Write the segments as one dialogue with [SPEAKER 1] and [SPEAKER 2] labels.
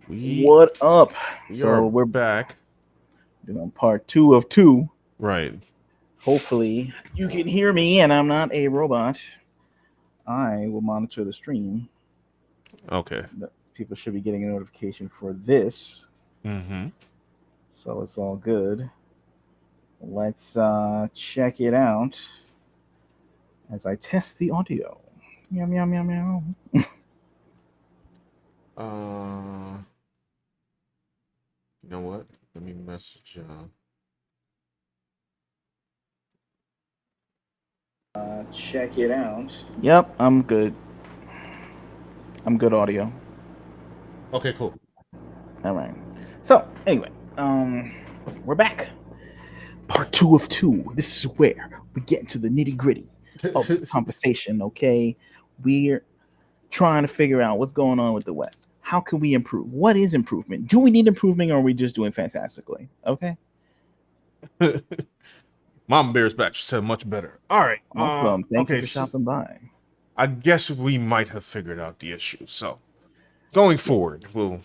[SPEAKER 1] We
[SPEAKER 2] What up?
[SPEAKER 1] we are
[SPEAKER 2] So we're
[SPEAKER 1] back.
[SPEAKER 2] doing part two of two.
[SPEAKER 1] Right.
[SPEAKER 2] Hopefully, you can hear me and I'm not a robot. I will monitor the stream.
[SPEAKER 1] Okay.
[SPEAKER 2] But people should be getting a notification for this,
[SPEAKER 1] Mm-hmm.
[SPEAKER 2] so it's all good. Let's check it out as I test the audio. Meow meow meow meow.
[SPEAKER 1] Uh, you know what? Let me message.
[SPEAKER 2] Check it out. Yep, I'm good. I'm good audio.
[SPEAKER 1] Okay. Cool.
[SPEAKER 2] All right. So anyway, um, we're back. Part two of two. This is where we get into the nitty gritty of the conversation. Okay, we're trying to figure out what's going on with the West. How can we improve? What is improvement? Do we need improvement, or are we just doing fantastically? Okay,
[SPEAKER 1] Mom Bear's back. She said much better. All right.
[SPEAKER 2] awesome. Thank you
[SPEAKER 1] Okay.
[SPEAKER 2] for
[SPEAKER 1] So
[SPEAKER 2] stopping by.
[SPEAKER 1] I guess we might have figured out the issue. So going
[SPEAKER 2] Yes,
[SPEAKER 1] forward, we'll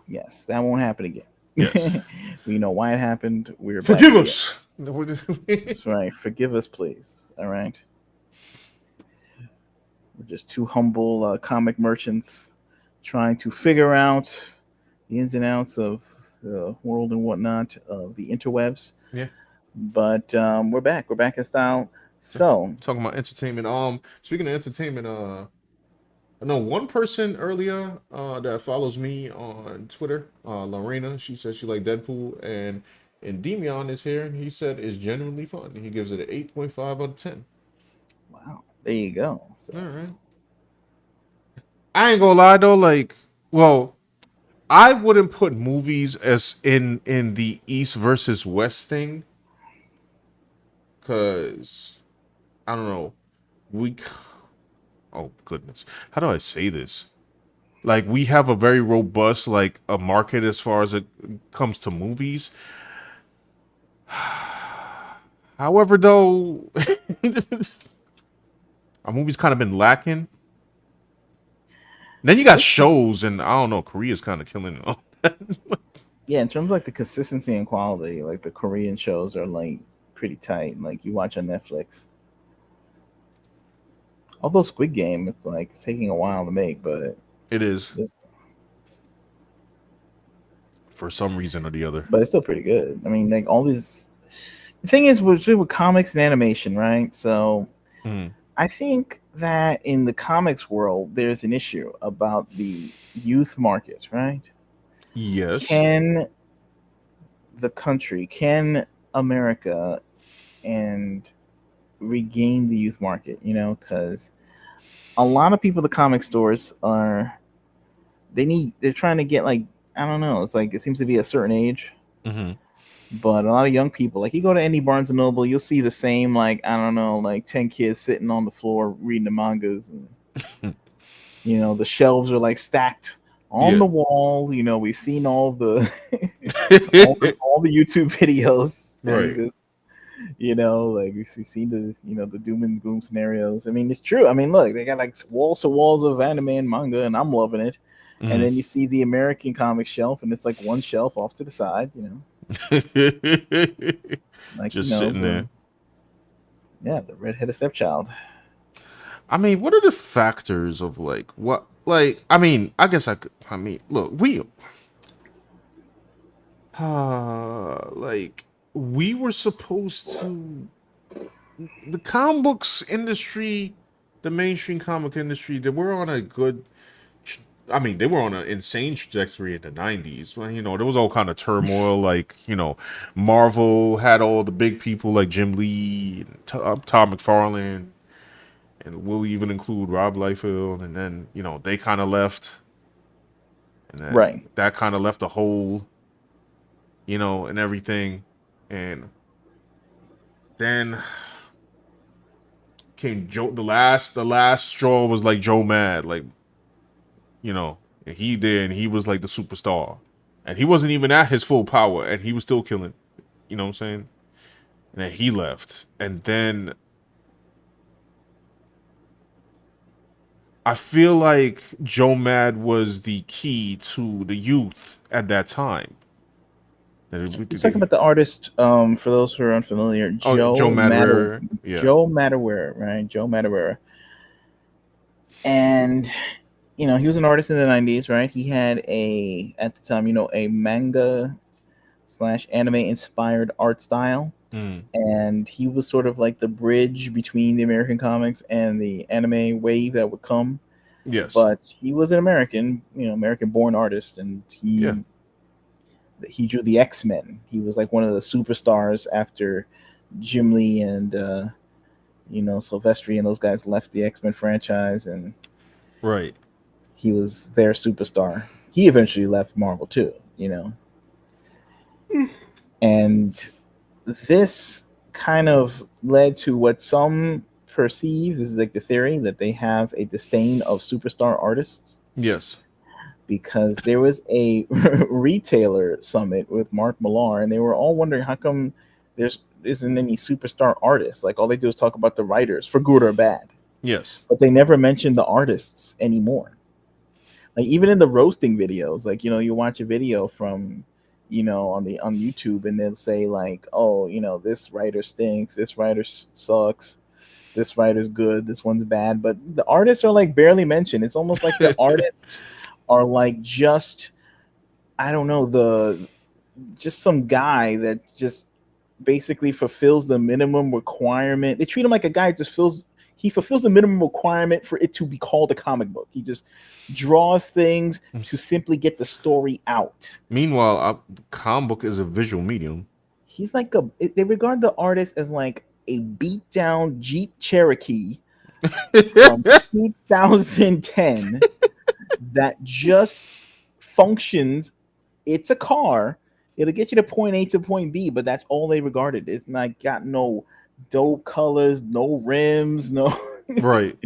[SPEAKER 2] yes, that won't happen
[SPEAKER 1] yes.
[SPEAKER 2] again. We know why it happened. We're back
[SPEAKER 1] Forgive
[SPEAKER 2] again.
[SPEAKER 1] us.
[SPEAKER 2] That's right. Forgive us, please. All right. We're just two humble comic merchants trying to figure out the ins and outs of the world and whatnot of the interwebs.
[SPEAKER 1] Yeah.
[SPEAKER 2] But we're back. We're back in style. So,
[SPEAKER 1] Talking about entertainment. Speaking of entertainment, I know one person earlier that follows me on Twitter, Lorena. She said she liked Deadpool, and Endymion is here, and he said it's genuinely fun. He gives it an 8.5 out of 10.
[SPEAKER 2] wow, there you go.
[SPEAKER 1] All
[SPEAKER 2] So,
[SPEAKER 1] right. I ain't gonna lie though, well, I wouldn't put movies as in the East versus West thing, cause I don't know. We, oh goodness, how do I say this? Like we have a very robust like a market as far as it comes to movies. However, though, our movies kind of been lacking. Then you got
[SPEAKER 2] this is,
[SPEAKER 1] shows, and I don't know, Korea's kind of killing it.
[SPEAKER 2] yeah, in terms of like the consistency and quality, like the Korean shows are like pretty tight. Like you watch on Netflix. Although Squid Game, it's like it's taking a while to make,
[SPEAKER 1] It is
[SPEAKER 2] it's,
[SPEAKER 1] for some reason or the other.
[SPEAKER 2] but it's still pretty good. I mean, like all these. The thing is, with comics and animation, right? So
[SPEAKER 1] Mm.
[SPEAKER 2] I think that in the comics world, there's an issue about the youth market, right?
[SPEAKER 1] Yes.
[SPEAKER 2] Can the country, can America, and regain the youth market? You know, because a lot of people at the comic stores are they're trying to get like I don't know. It's like it seems to be a certain age,
[SPEAKER 1] Hmm.
[SPEAKER 2] but a lot of young people, like you go to any Barnes and Noble, you'll see the same like I don't know, like 10 kids sitting on the floor reading the mangas and the shelves are like stacked on
[SPEAKER 1] Yeah.
[SPEAKER 2] the wall. We've seen all the all the YouTube videos saying
[SPEAKER 1] Right.
[SPEAKER 2] this. Like we've seen the the doom and gloom scenarios. I mean, it's true. I mean, look, they got like walls to walls of anime and manga, and I'm loving it. And
[SPEAKER 1] Hmm.
[SPEAKER 2] then you see the American comic shelf, and it's like one shelf off to the side. Like
[SPEAKER 1] Just sitting
[SPEAKER 2] the
[SPEAKER 1] there.
[SPEAKER 2] the redheaded stepchild.
[SPEAKER 1] I mean, what are the factors of like what? Like, I mean, I guess I could. I mean, look, like we were supposed to the comic books industry, the mainstream comic industry, they were on a good. I mean, they were on an insane trajectory in the '90s. When there was all kind of turmoil. Like Marvel had all the big people like Jim Lee, and Todd McFarlane, and we'll even include Rob Liefeld. And then they kind of left, and then
[SPEAKER 2] Right.
[SPEAKER 1] that kind of left a hole, and everything. And then came Joe. The last straw was like Joe Mad, like and he did, and he was like the superstar, and he wasn't even at his full power, and he was still killing. You know what I'm saying? And then he left, and then I feel like Joe Mad was the key to the youth at that time.
[SPEAKER 2] He's talking about the artist. For those who are unfamiliar,
[SPEAKER 1] Oh, Joe Madureira. Yeah.
[SPEAKER 2] Joe Madureira, right? Joe Madureira, and he was an artist in the '90s, right? He had at the time, a manga slash anime inspired art style,
[SPEAKER 1] Mm.
[SPEAKER 2] and he was sort of like the bridge between the American comics and the anime wave that would come.
[SPEAKER 1] Yes.
[SPEAKER 2] But he was an American, American born artist, and
[SPEAKER 1] Yeah.
[SPEAKER 2] he drew the X-Men. He was like one of the superstars after Jim Lee and Silvestri and those guys left the X-Men franchise, and
[SPEAKER 1] Right.
[SPEAKER 2] he was their superstar. He eventually left Marvel too, and this kind of led to what some perceive, this is like the theory, that they have a disdain of superstar artists,
[SPEAKER 1] Yes.
[SPEAKER 2] because there was a retailer summit with Mark Millar, and they were all wondering how come there isn't any superstar artists. Like, all they do is talk about the writers, for good or bad,
[SPEAKER 1] Yes.
[SPEAKER 2] but they never mention the artists anymore. Like, even in the roasting videos, like, you watch a video from on YouTube, and they'll say like, oh, this writer stinks, this writer sucks, this writer's good, this one's bad, but the artists are like barely mentioned. It's almost like the artists are like, just, I don't know, just some guy that just basically fulfills the minimum requirement. They treat him like a guy who just fulfills the minimum requirement for it to be called a comic book. He just draws things to simply get the story out.
[SPEAKER 1] Meanwhile, comic book is a visual medium.
[SPEAKER 2] He's like they regard the artist as like a beat down Jeep Cherokee from 2010 that just functions. It's a car. It'll get you to point A to point B, but that's all they regarded. It's not got no dope colors, no rims, no.
[SPEAKER 1] Right.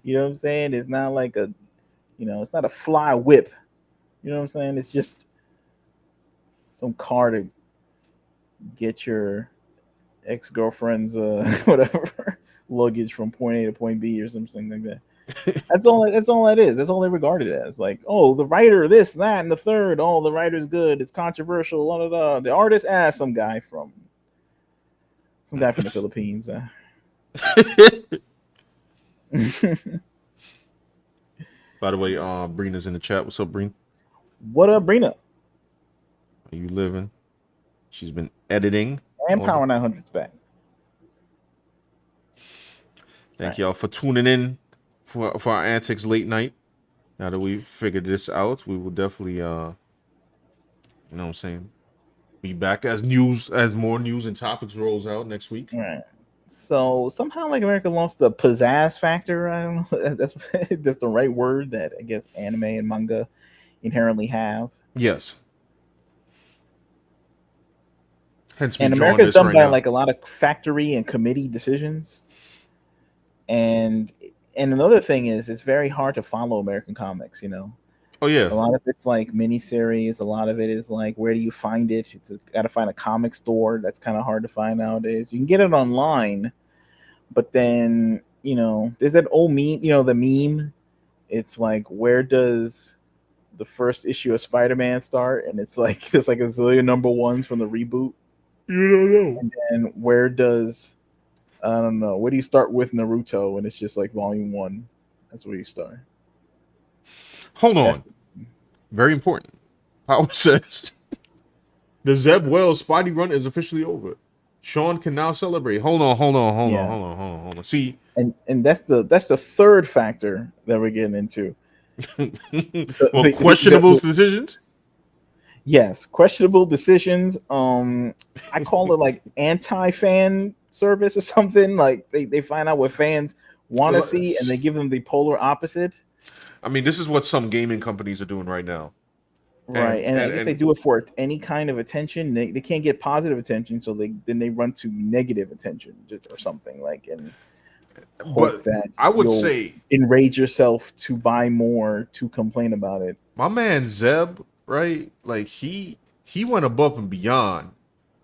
[SPEAKER 2] You know what I'm saying? It's not like it's not a fly whip. You know what I'm saying? It's just some car to get your ex-girlfriend's whatever luggage from point A to point B or something like that. That's all that is. That's all they regard it as. Like, oh, the writer, this, that, and the third. Oh, the writer's good. It's controversial. Blah, blah, blah. The artist, some guy from the Philippines.
[SPEAKER 1] By the way, Brina's in the chat. What's up, Brina?
[SPEAKER 2] What up, Brina?
[SPEAKER 1] Are you living? She's been editing.
[SPEAKER 2] And Power 900's back.
[SPEAKER 1] Thank y'all for tuning in for our antics late night. Now that we figured this out, we will definitely you know what I'm saying, be back as more news and topics rolls out next week.
[SPEAKER 2] All right. So somehow, like, America lost the pizzazz factor. I don't know. That's the right word that I guess anime and manga inherently have.
[SPEAKER 1] Yes. Hence,
[SPEAKER 2] and America's done by like a lot of factory and committee decisions. And another thing is, it's very hard to follow American comics.
[SPEAKER 1] Oh yeah.
[SPEAKER 2] A lot of it's like miniseries. A lot of it is like, where do you find it? It's got to find a comic store. That's kind of hard to find nowadays. You can get it online, but then there's that old meme. The meme. It's like, where does the first issue of Spider-Man start? And it's like there's like a zillion number ones from the reboot.
[SPEAKER 1] You don't know.
[SPEAKER 2] And then where does I don't know. Where do you start with Naruto? And it's just like volume 1. That's where you start.
[SPEAKER 1] Hold on. Very important. Power says the Zeb Wells Spidey run is officially over. Sean can now celebrate. Hold on. See,
[SPEAKER 2] and that's the third factor that we're getting into.
[SPEAKER 1] Questionable decisions.
[SPEAKER 2] Yes, questionable decisions. I call it like anti-fan service or something. Like they find out what fans want to see, and they give them the polar opposite.
[SPEAKER 1] I mean, this is what some gaming companies are doing right now.
[SPEAKER 2] Right, and I guess they do it for any kind of attention. They can't get positive attention, so they run to negative attention or something like, and hope that
[SPEAKER 1] I would say
[SPEAKER 2] enrage yourself to buy more to complain about it.
[SPEAKER 1] My man Zeb, right? Like he went above and beyond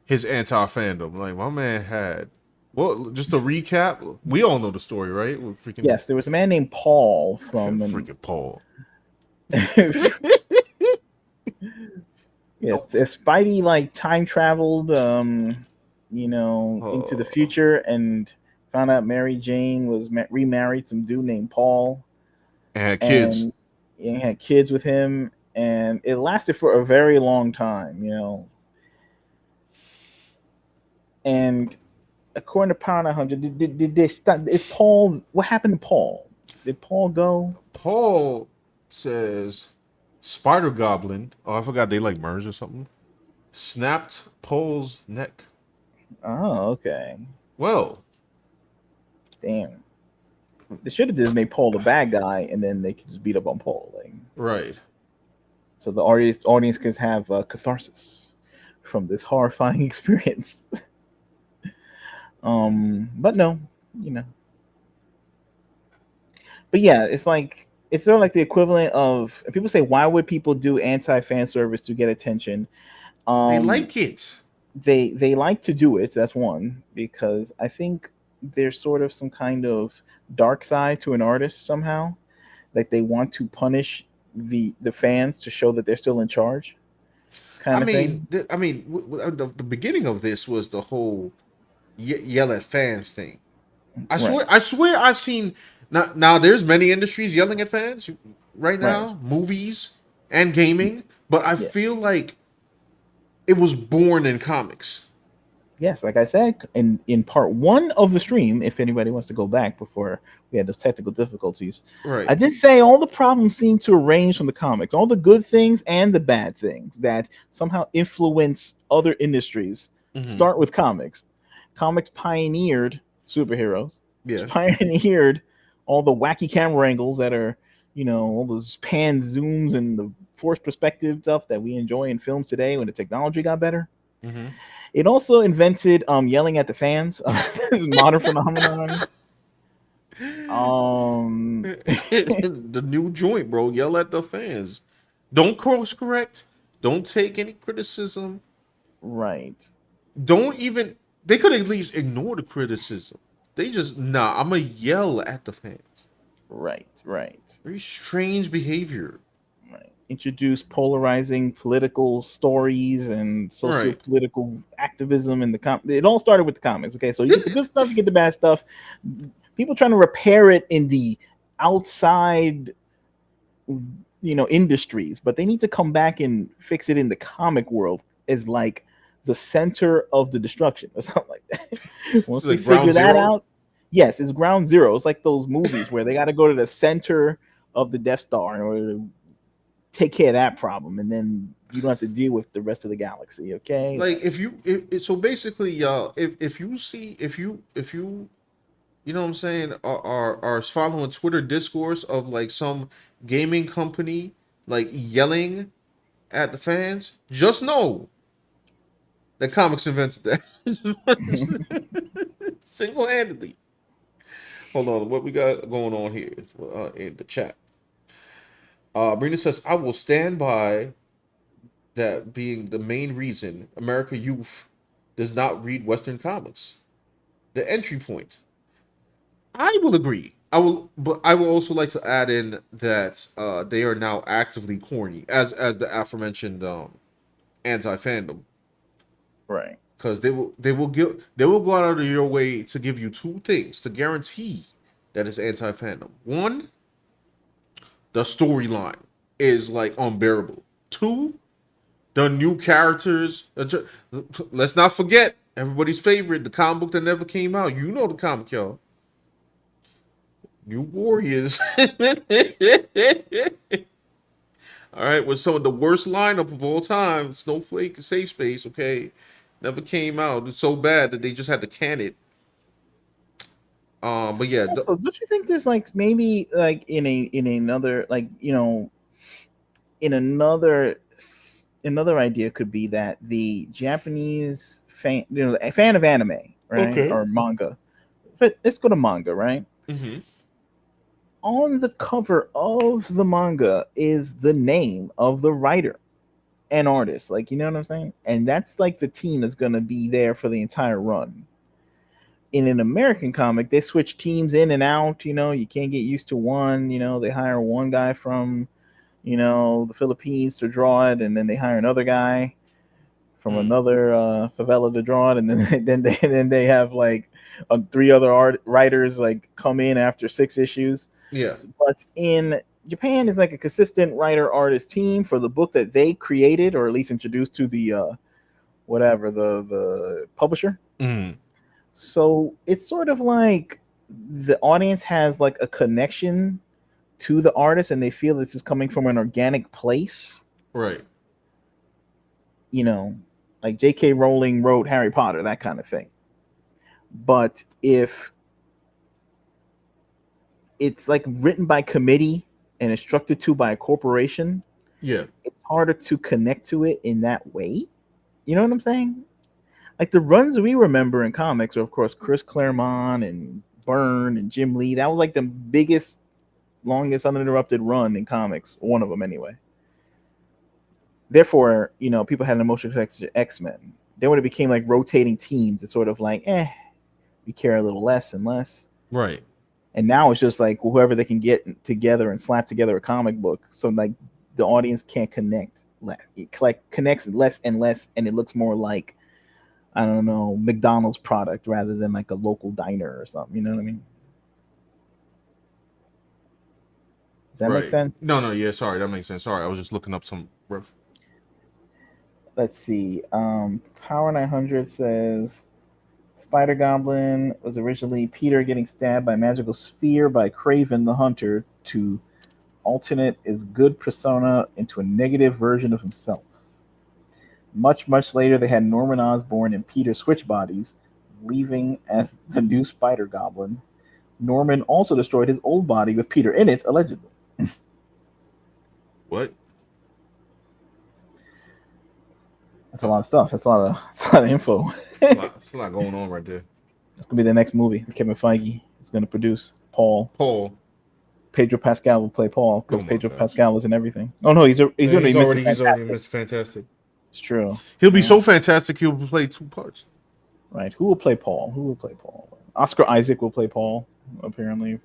[SPEAKER 1] his anti-fandom. Like, my man had Well, just to recap, we all know the story, right? We're freaking,
[SPEAKER 2] Yes, there was a man named Paul from an
[SPEAKER 1] freaking Paul.
[SPEAKER 2] yes, Spidey like time traveled, into the
[SPEAKER 1] Oh,
[SPEAKER 2] future and found out Mary Jane was remarried some dude named Paul,
[SPEAKER 1] and had kids.
[SPEAKER 2] and had kids with him, and it lasted for a very long time. And according to Power 900, did they stop? Is Paul? What happened to Paul? Did Paul go?
[SPEAKER 1] Paul says Spider Goblin. Oh, I forgot they like merged or something. Snapped Paul's neck.
[SPEAKER 2] Oh, okay.
[SPEAKER 1] Well,
[SPEAKER 2] Damn. They should have just made Paul the bad guy, and then they could just beat up on Paul, like,
[SPEAKER 1] right.
[SPEAKER 2] so the audience can have catharsis from this horrifying experience. But no, you know. But yeah, it's sort of like the equivalent of people say, why would people do anti fan service to get attention?
[SPEAKER 1] They
[SPEAKER 2] Um,
[SPEAKER 1] like it.
[SPEAKER 2] they like to do it. That's one, because I think there's sort of some kind of dark side to an artist somehow, like they want to punish the fans to show that they're still in charge,
[SPEAKER 1] I
[SPEAKER 2] kind of
[SPEAKER 1] mean,
[SPEAKER 2] thing.
[SPEAKER 1] the beginning of this was the whole yell at fans thing.
[SPEAKER 2] Right,
[SPEAKER 1] I swear, I've seen now. There's many industries yelling at fans right
[SPEAKER 2] right,
[SPEAKER 1] now, movies and gaming. But I
[SPEAKER 2] yeah.
[SPEAKER 1] feel like it was born in comics.
[SPEAKER 2] Yes, like I said in part one of the stream, if anybody wants to go back before we had those technical difficulties, I
[SPEAKER 1] Right.
[SPEAKER 2] did say all the problems seem to range from the comics, all the good things and the bad things that somehow influence other industries.
[SPEAKER 1] Hmm.
[SPEAKER 2] Start with comics. Comics pioneered superheroes.
[SPEAKER 1] Yeah.
[SPEAKER 2] Pioneered all the wacky camera angles that are, all those pan zooms and the forced perspective stuff that we enjoy in films today when the technology got better.
[SPEAKER 1] Hmm.
[SPEAKER 2] It also invented yelling at the fans, modern phenomenon. Um,
[SPEAKER 1] The new joint, bro. Yell at the fans. Don't course correct. Don't take any criticism.
[SPEAKER 2] right,
[SPEAKER 1] Don't even. They could at least ignore the criticism. They just nah. I'm gonna yell at the fans.
[SPEAKER 2] right.
[SPEAKER 1] Very strange behavior.
[SPEAKER 2] Introduce polarizing political stories and
[SPEAKER 1] Right.
[SPEAKER 2] socio-political activism in the It all started with the comics. Okay, so you get the good stuff, you get the bad stuff. People trying to repair it in the outside, industries, but they need to come back and fix it in the comic world as like the center of the destruction or something like that.
[SPEAKER 1] It's
[SPEAKER 2] Once we
[SPEAKER 1] like ground
[SPEAKER 2] figure that
[SPEAKER 1] zero.
[SPEAKER 2] out, yes, it's ground zero. It's like those movies where they got to go to the center of the Death Star in order to take care of that problem, and then you don't have to deal with the rest of the galaxy. Okay,
[SPEAKER 1] Like
[SPEAKER 2] like,
[SPEAKER 1] if you so basically, y'all, if you see if you you know what I'm saying, are following Twitter discourse of like some gaming company like yelling at the fans, just know that comics invented that single handedly. Hold on, what we got going on here in the chat? Brina says, "I will stand by that being the main reason America youth does not read Western comics. The entry point." I will agree. I will, but I will also like to add in that they are now actively corny, as the aforementioned anti fandom,
[SPEAKER 2] right.
[SPEAKER 1] because they will go out of your way to give you two things to guarantee that it's anti fandom. One, the storyline is like unbearable. Two, the new characters. Let's not forget everybody's favorite, the comic book that never came out. You know the comic, y'all. New Warriors. All right, with some of the worst lineup of all time, Snowflake and Safe Space. Okay, never came out. It's so bad that they just had to can it. But yeah,
[SPEAKER 2] Also, don't you think there's like maybe like in another, like, in another idea could be that the Japanese fan, a fan of anime, right,
[SPEAKER 1] okay.
[SPEAKER 2] or manga. But let's go to manga, right?
[SPEAKER 1] Mm-hmm.
[SPEAKER 2] On the cover of the manga is the name of the writer and artist, like, you know what I'm saying? And that's like the team that's gonna be there for the entire run. in an American comic, they switch teams in and out. You can't get used to one. They hire one guy from the Philippines to draw it, and then they hire another guy from another favela to draw it, and then then they have like three other writers like come in after 6 issues.
[SPEAKER 1] Yeah.
[SPEAKER 2] But in Japan, it's like a consistent writer artist team for the book that they created, or at least introduced to the whatever the publisher.
[SPEAKER 1] Mm.
[SPEAKER 2] So it's sort of like the audience has like a connection to the artist, and they feel this is coming from an organic place.
[SPEAKER 1] Right.
[SPEAKER 2] Like J.K. Rowling wrote Harry Potter, that kind of thing. But if it's like written by committee and instructed to by a corporation,
[SPEAKER 1] yeah,
[SPEAKER 2] it's harder to connect to it in that way. You know what I'm saying? Like the runs we remember in comics are, of course, Chris Claremont and Byrne and Jim Lee. That was like the biggest, longest uninterrupted run in comics. One of them, anyway. Therefore, people had an emotional connection to X-Men. Then when it became like rotating teams, it's sort of like, we care a little less and less.
[SPEAKER 1] Right.
[SPEAKER 2] And now it's just like whoever they can get together and slap together a comic book. So like the audience can't connect. It like connects less and less, and it looks more like, I don't know, McDonald's product rather than like a local diner or something. You know what I mean? Does that make sense?
[SPEAKER 1] No, yeah, sorry, that makes sense. Sorry, I was just looking up some
[SPEAKER 2] Let's see. Power 900 says Spider Goblin was originally Peter getting stabbed by a magical sphere by Craven the Hunter to alternate his good persona into a negative version of himself. Much, much later, they had Norman Osborn and Peter switch bodies, leaving as the new Spider Goblin. Norman also destroyed his old body with Peter in it, allegedly.
[SPEAKER 1] What?
[SPEAKER 2] That's a lot of stuff. That's a lot of info.
[SPEAKER 1] It's a lot going on right there.
[SPEAKER 2] It's gonna be the next movie that Kevin Feige is gonna produce. Paul. Pedro Pascal will play Paul because Pedro Pascal is in everything. Oh no, he's already
[SPEAKER 1] Mr. Fantastic.
[SPEAKER 2] It's true.
[SPEAKER 1] He'll be so fantastic. He'll play 2 parts.
[SPEAKER 2] Right. Who will play Paul? Oscar Isaac will play Paul. Apparently,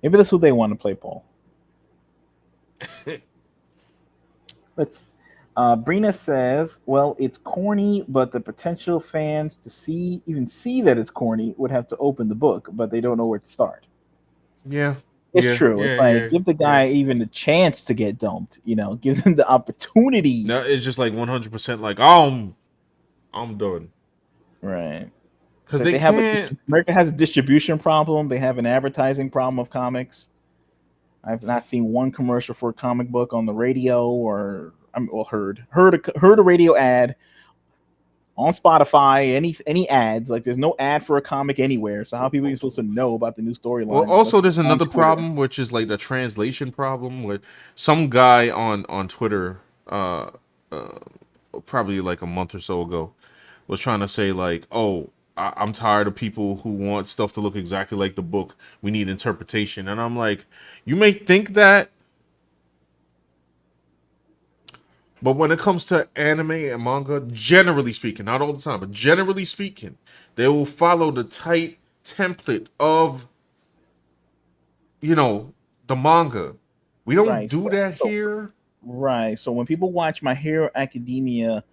[SPEAKER 2] maybe that's who they want to play Paul. Brina says, well, it's corny, but the potential fans to see that it's corny would have to open the book, but they don't know where to start.
[SPEAKER 1] Yeah.
[SPEAKER 2] It's true. It's like, give the guy even a chance to get dumped, give them the opportunity.
[SPEAKER 1] No, it's just like 100% like, I'm done.
[SPEAKER 2] Right.
[SPEAKER 1] Because they can't.
[SPEAKER 2] America has a distribution problem. They have an advertising problem of comics. I've not seen one commercial for a comic book on the radio or heard a radio ad on Spotify. Any ads? Like there's no ad for a comic anywhere. So how are people even supposed to know about the new storyline?
[SPEAKER 1] Well, also there's another problem, which is like the translation problem. With some guy on Twitter, probably like a month or so ago, was trying to say like, oh, I'm tired of people who want stuff to look exactly like the book. We need interpretation. And I'm like, you may think that, but when it comes to anime and manga, generally speaking, not all the time, but generally speaking, they will follow the tight template of, the manga. We don't do that here.
[SPEAKER 2] Right. So when people watch My Hero Academia,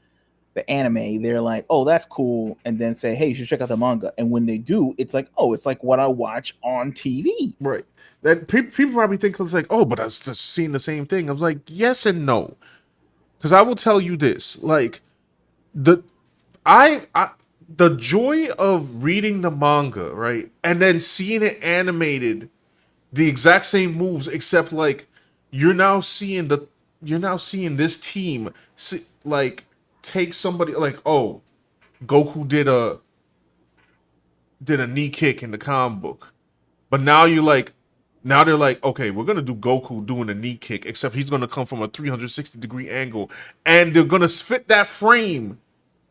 [SPEAKER 2] the anime, they're like, oh, that's cool, and then say, hey, you should check out the manga. And when they do, it's like, oh, it's like what I watch on TV.
[SPEAKER 1] Right. That people probably think it's like, oh, but I was just seeing the same thing. I was like, yes and no. Because I will tell you this, like, the joy of reading the manga, right, and then seeing it animated, the exact same moves, except like you're now seeing this team like take somebody like, oh, Goku did a knee kick in the comic book, but now they're like, okay, we're gonna do Goku doing a knee kick, except he's gonna come from a 360-degree angle, and they're gonna fit that frame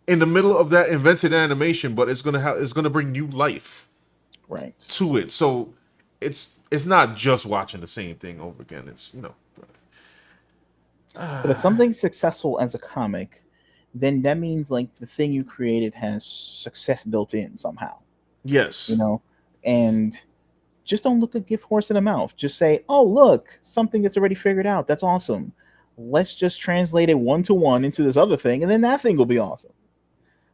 [SPEAKER 1] in the middle of that invented animation, but it's gonna bring new life,
[SPEAKER 2] right,
[SPEAKER 1] to it. So it's not just watching the same thing over again. It's
[SPEAKER 2] But if something's successful as a comic, then that means like the thing you created has success built in somehow.
[SPEAKER 1] Yes.
[SPEAKER 2] you know, and just don't look a gift horse in the mouth. Just say, oh, look, something that's already figured out. That's awesome. Let's just translate it 1-to-1 into this other thing, and then that thing will be awesome.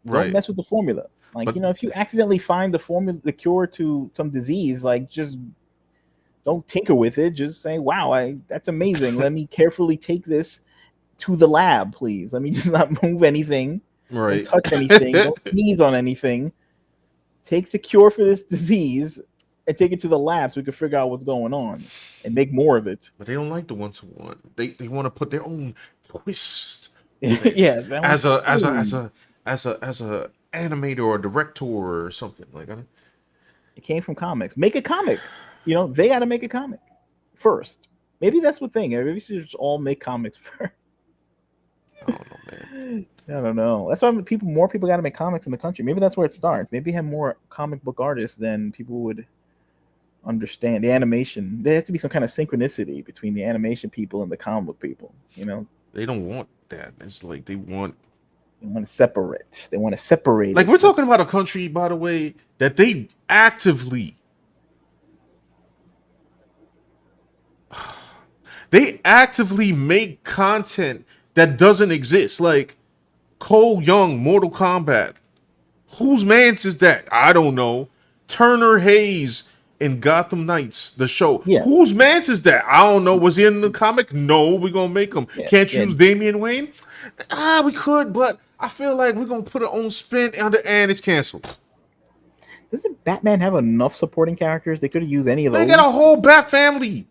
[SPEAKER 2] Don't
[SPEAKER 1] Right.
[SPEAKER 2] mess with the formula. Like,
[SPEAKER 1] But
[SPEAKER 2] if you accidentally find the formula, the cure to some disease, like, just don't tinker with it. Just say, wow, that's amazing. Let me carefully take this to the lab, please. Let me just not move anything. Don't
[SPEAKER 1] right.
[SPEAKER 2] touch anything. Don't sneeze on anything. Take the cure for this disease and take it to the lab so we can figure out what's going on and make more of it.
[SPEAKER 1] But they don't like the 1-to-1. They want to put their own twist on it
[SPEAKER 2] Yeah, that one's
[SPEAKER 1] as
[SPEAKER 2] spin.
[SPEAKER 1] a animator or director or something like that.
[SPEAKER 2] It came from comics. Make a comic. They got to make a comic first. Maybe that's the thing. Maybe we should just all make comics first.
[SPEAKER 1] I don't know, man.
[SPEAKER 2] I don't know. That's why more people got to make comics in the country. Maybe that's where it starts. Maybe have more comic book artists than people would understand. The animation. There has to be some kind of synchronicity between the animation people and the comic book people.
[SPEAKER 1] They don't want that. It's like they want.
[SPEAKER 2] They want to separate. They want to separate
[SPEAKER 1] Like
[SPEAKER 2] it.
[SPEAKER 1] we're talking about a country, by the way, that they actively make content that doesn't exist. Like Cole Young, Mortal Kombat. Whose man's is that? I don't know. Turner Hayes in Gotham Knights, the show.
[SPEAKER 2] Yeah,
[SPEAKER 1] Whose man's is that? I don't know. Was he in the comic? No, we're gonna make him.
[SPEAKER 2] yeah,
[SPEAKER 1] Can't
[SPEAKER 2] yeah.
[SPEAKER 1] choose Damian Wayne? We could, but I feel like we're gonna put our own spin on it and it's canceled.
[SPEAKER 2] Doesn't Batman have enough supporting characters? They could have used any of
[SPEAKER 1] They got a
[SPEAKER 2] those.
[SPEAKER 1] whole Bat family.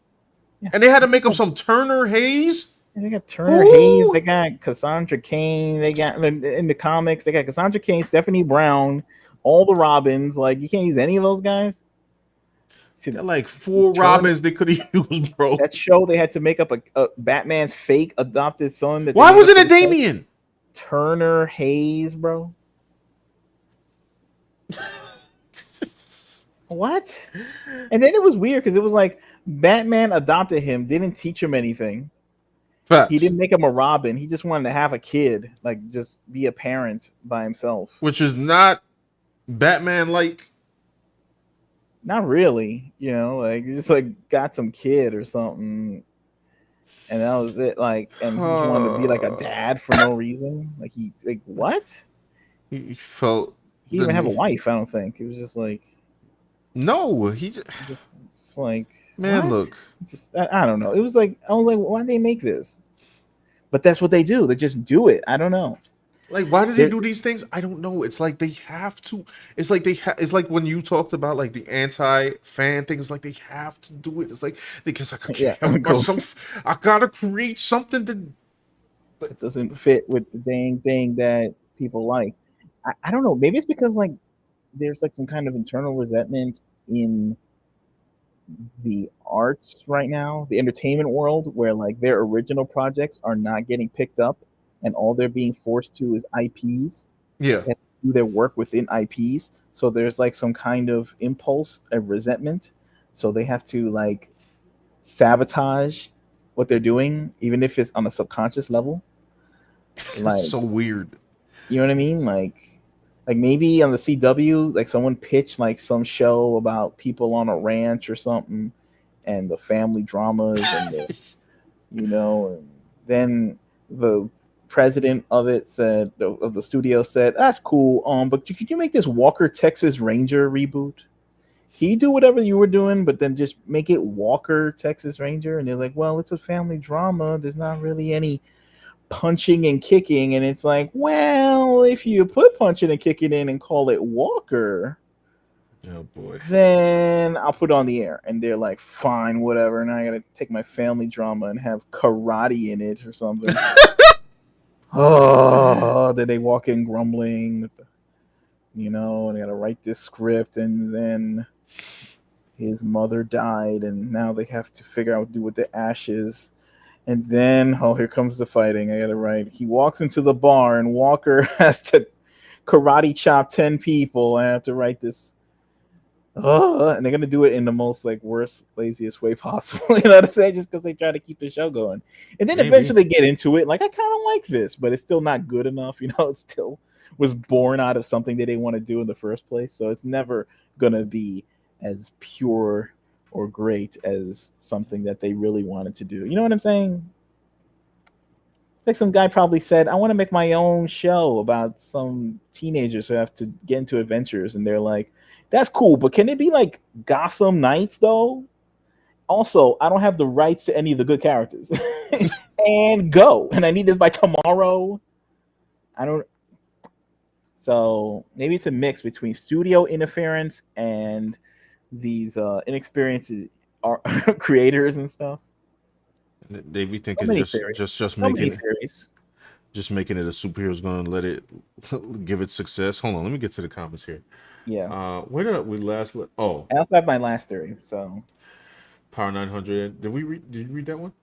[SPEAKER 2] Yeah,
[SPEAKER 1] And they had to make him some Turner Hayes?
[SPEAKER 2] they got Turner Hayes. They
[SPEAKER 1] Who?
[SPEAKER 2] got Cassandra Cain. They got in the comics. They got Cassandra Cain, Stephanie Brown, all the Robins. Like you can't use any of those guys.
[SPEAKER 1] Got
[SPEAKER 2] To
[SPEAKER 1] like 4
[SPEAKER 2] turn
[SPEAKER 1] Robins they could have used, bro.
[SPEAKER 2] that show, they had to make up a Batman's fake adopted son that they
[SPEAKER 1] Why
[SPEAKER 2] made up
[SPEAKER 1] wasn't
[SPEAKER 2] for
[SPEAKER 1] it
[SPEAKER 2] the show.
[SPEAKER 1] Damien?
[SPEAKER 2] Turner Hayes, bro. What? And then it was weird because it was like Batman adopted him, didn't teach him anything. He
[SPEAKER 1] Facts.
[SPEAKER 2] didn't make him a Robin. He just wanted to have a kid, like just be a parent by himself.
[SPEAKER 1] Which is not Batman like.
[SPEAKER 2] Not really, like he just like got some kid or something, and that was it. Like, and he just wanted to be like a dad for no reason. Like what?
[SPEAKER 1] He felt
[SPEAKER 2] He didn't even have a
[SPEAKER 1] the
[SPEAKER 2] wife. I don't think it was just like
[SPEAKER 1] no. He
[SPEAKER 2] just like
[SPEAKER 1] man,
[SPEAKER 2] what?
[SPEAKER 1] look.
[SPEAKER 2] Just I don't know. It was like I was like, why did they make this? But that's what they do. They just do it. I don't know.
[SPEAKER 1] Like, why do they
[SPEAKER 2] They're,
[SPEAKER 1] do these things? I don't know. It's like they have to. It's like it's like when you talked about like the anti-fan thing. It's like they have to do it. It's like because I
[SPEAKER 2] yeah,
[SPEAKER 1] can't help myself. I gotta create something to.
[SPEAKER 2] it doesn't fit with the dang thing that people like. I don't know. Maybe it's because like there's like some kind of internal resentment in the arts right now, the entertainment world, where like their original projects are not getting picked up, and all they're being forced to is IPs
[SPEAKER 1] Yeah.
[SPEAKER 2] and do their work within IPs. So there's like some kind of impulse of resentment. So they have to like sabotage what they're doing, even if it's on a subconscious level.
[SPEAKER 1] That's
[SPEAKER 2] Like,
[SPEAKER 1] so weird.
[SPEAKER 2] you know what I mean? Like maybe on the CW, like someone pitched like some show about people on a ranch or something, and the family dramas and and then the president of it said of the studio said, "That's cool, but could you make this Walker Texas Ranger reboot? Can you do whatever you were doing, but then just make it Walker Texas Ranger?" And they're like, "Well, it's a family drama. There's not really any punching and kicking." And it's like, well, if you put punching and kicking in and call it Walker,
[SPEAKER 1] Oh boy.
[SPEAKER 2] then I'll put it on the air. And they're like, fine, whatever. And I gotta take my family drama and have karate in it or something. Oh, then they walk in grumbling, and I gotta write this script, and then his mother died, and now they have to figure out what to do with the ashes. And then, oh, here comes the fighting. I got it right. He walks into the bar, and Walker has to karate chop 10 people. I have to write this. And they're going to do it in the most, like, worst, laziest way possible. You know what I'm saying? Just because they try to keep the show going. And then
[SPEAKER 1] Maybe.
[SPEAKER 2] eventually get into it. Like, I kind of like this, but it's still not good enough. It still was born out of something they didn't want to do in the first place. So it's never gonna be as pure or great as something that they really wanted to do. You know what I'm saying? It's like some guy probably said, "I want to make my own show about some teenagers who have to get into adventures," and they're like, "That's cool, but can it be like Gotham Knights though?" Also, I don't have the rights to any of the good characters. And go. And I need this by tomorrow. I don't. So maybe it's a mix between studio interference and these inexperienced art creators and stuff.
[SPEAKER 1] They be
[SPEAKER 2] So
[SPEAKER 1] thinking
[SPEAKER 2] many theories.
[SPEAKER 1] just
[SPEAKER 2] So many
[SPEAKER 1] making
[SPEAKER 2] theories.
[SPEAKER 1] just making it a superhero's gonna let it give it success. Hold on, let me get to the comments here.
[SPEAKER 2] Yeah.
[SPEAKER 1] Where did we last? Oh,
[SPEAKER 2] I also have my last theory. So,
[SPEAKER 1] Power 900. Did you read that one?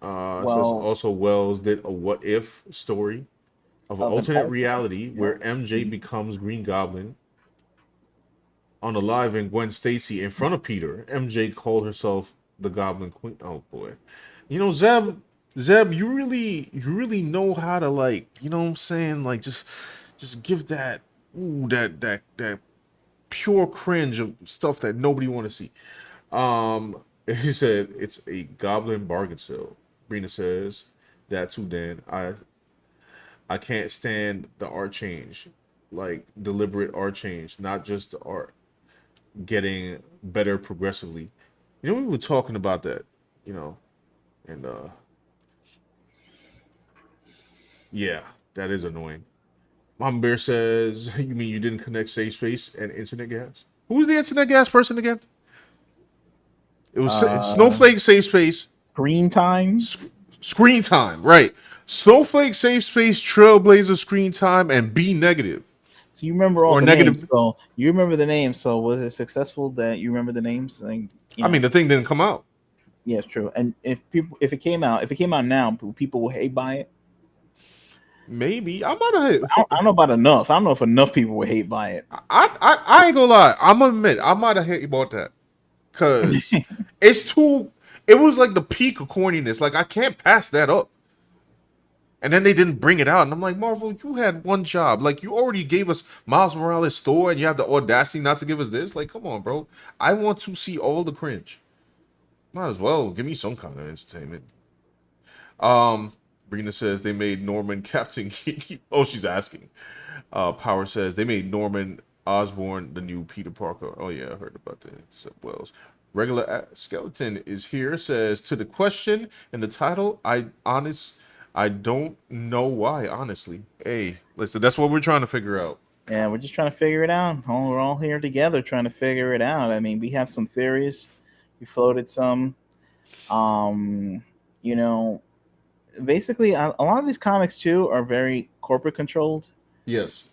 [SPEAKER 1] It says
[SPEAKER 2] well,
[SPEAKER 1] also Wells did a what if story of an
[SPEAKER 2] of an
[SPEAKER 1] alternate
[SPEAKER 2] alternate.
[SPEAKER 1] reality
[SPEAKER 2] Yeah.
[SPEAKER 1] where MJ becomes Green Goblin. On Alive and Gwen Stacy in front of Peter, MJ called herself the Goblin Queen. Oh boy, Zeb, you really know how to, like, you know what I'm saying, like, just give that, that pure cringe of stuff that nobody want to see. He said it's a Goblin bargain sale. Brina says that too. Dan, I can't stand the art change, like deliberate art change, not just the art getting better progressively. We were talking about that, you know, and yeah, that is annoying. Mom Bear says, "You mean you didn't connect safe space and internet gas? Who was the internet gas person again? It was
[SPEAKER 2] Uh,
[SPEAKER 1] Snowflake safe space,
[SPEAKER 2] Screen time.
[SPEAKER 1] sc- screen time, right? Snowflake safe space, Trailblazer screen time, and B negative
[SPEAKER 2] So you remember all
[SPEAKER 1] or
[SPEAKER 2] the names.
[SPEAKER 1] negative.
[SPEAKER 2] So you remember the names. So was it successful that you remember the names? Like, you
[SPEAKER 1] I mean,
[SPEAKER 2] know,
[SPEAKER 1] the thing didn't come out.
[SPEAKER 2] yeah, it's true. And if it came out now, people will hate by it.
[SPEAKER 1] Maybe I might have.
[SPEAKER 2] I don't know about enough. I don't know if enough people would hate by it.
[SPEAKER 1] I ain't gonna lie. I'm gonna admit I might have hit about that. Cause it's too. It was like the peak of corniness. Like, I can't pass that up. And then they didn't bring it out, and I'm like, Marvel, you had one job. Like, you already gave us Miles Morales' store, and you have the audacity not to give us this. Like, come on, bro. I want to see all the cringe. Might as well give me some kind of entertainment. Brina says they made Norman Captain. Oh, she's asking. Power says they made Norman Osborn the new Peter Parker. Oh yeah, I heard about that. Said Wells. Regular skeleton is here. Says to the question in the title. I don't know why. Honestly, hey, listen. That's what we're trying to figure out.
[SPEAKER 2] Yeah, we're just trying to figure it out. We're all here together trying to figure it out. I mean, we have some theories. We floated some. Um, you know, basically, a lot of these comics too are very corporate controlled.
[SPEAKER 1] Yes.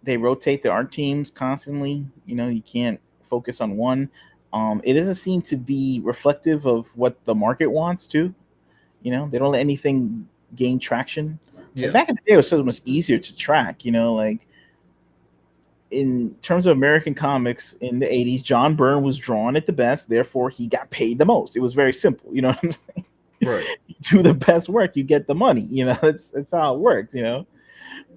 [SPEAKER 2] They rotate the art teams constantly. You know, you can't focus on one. It doesn't seem to be reflective of what the market wants too. You know, they don't let anything gain traction. Like
[SPEAKER 1] Yeah.
[SPEAKER 2] back in the day, it was so much easier to track. You know, like in terms of American comics in the 80s, John Byrne was drawn it the best, therefore he got paid the most. It was very simple, you know what I'm saying?
[SPEAKER 1] Right.
[SPEAKER 2] You do the best work, you get the money, you know, it's how it works, you know.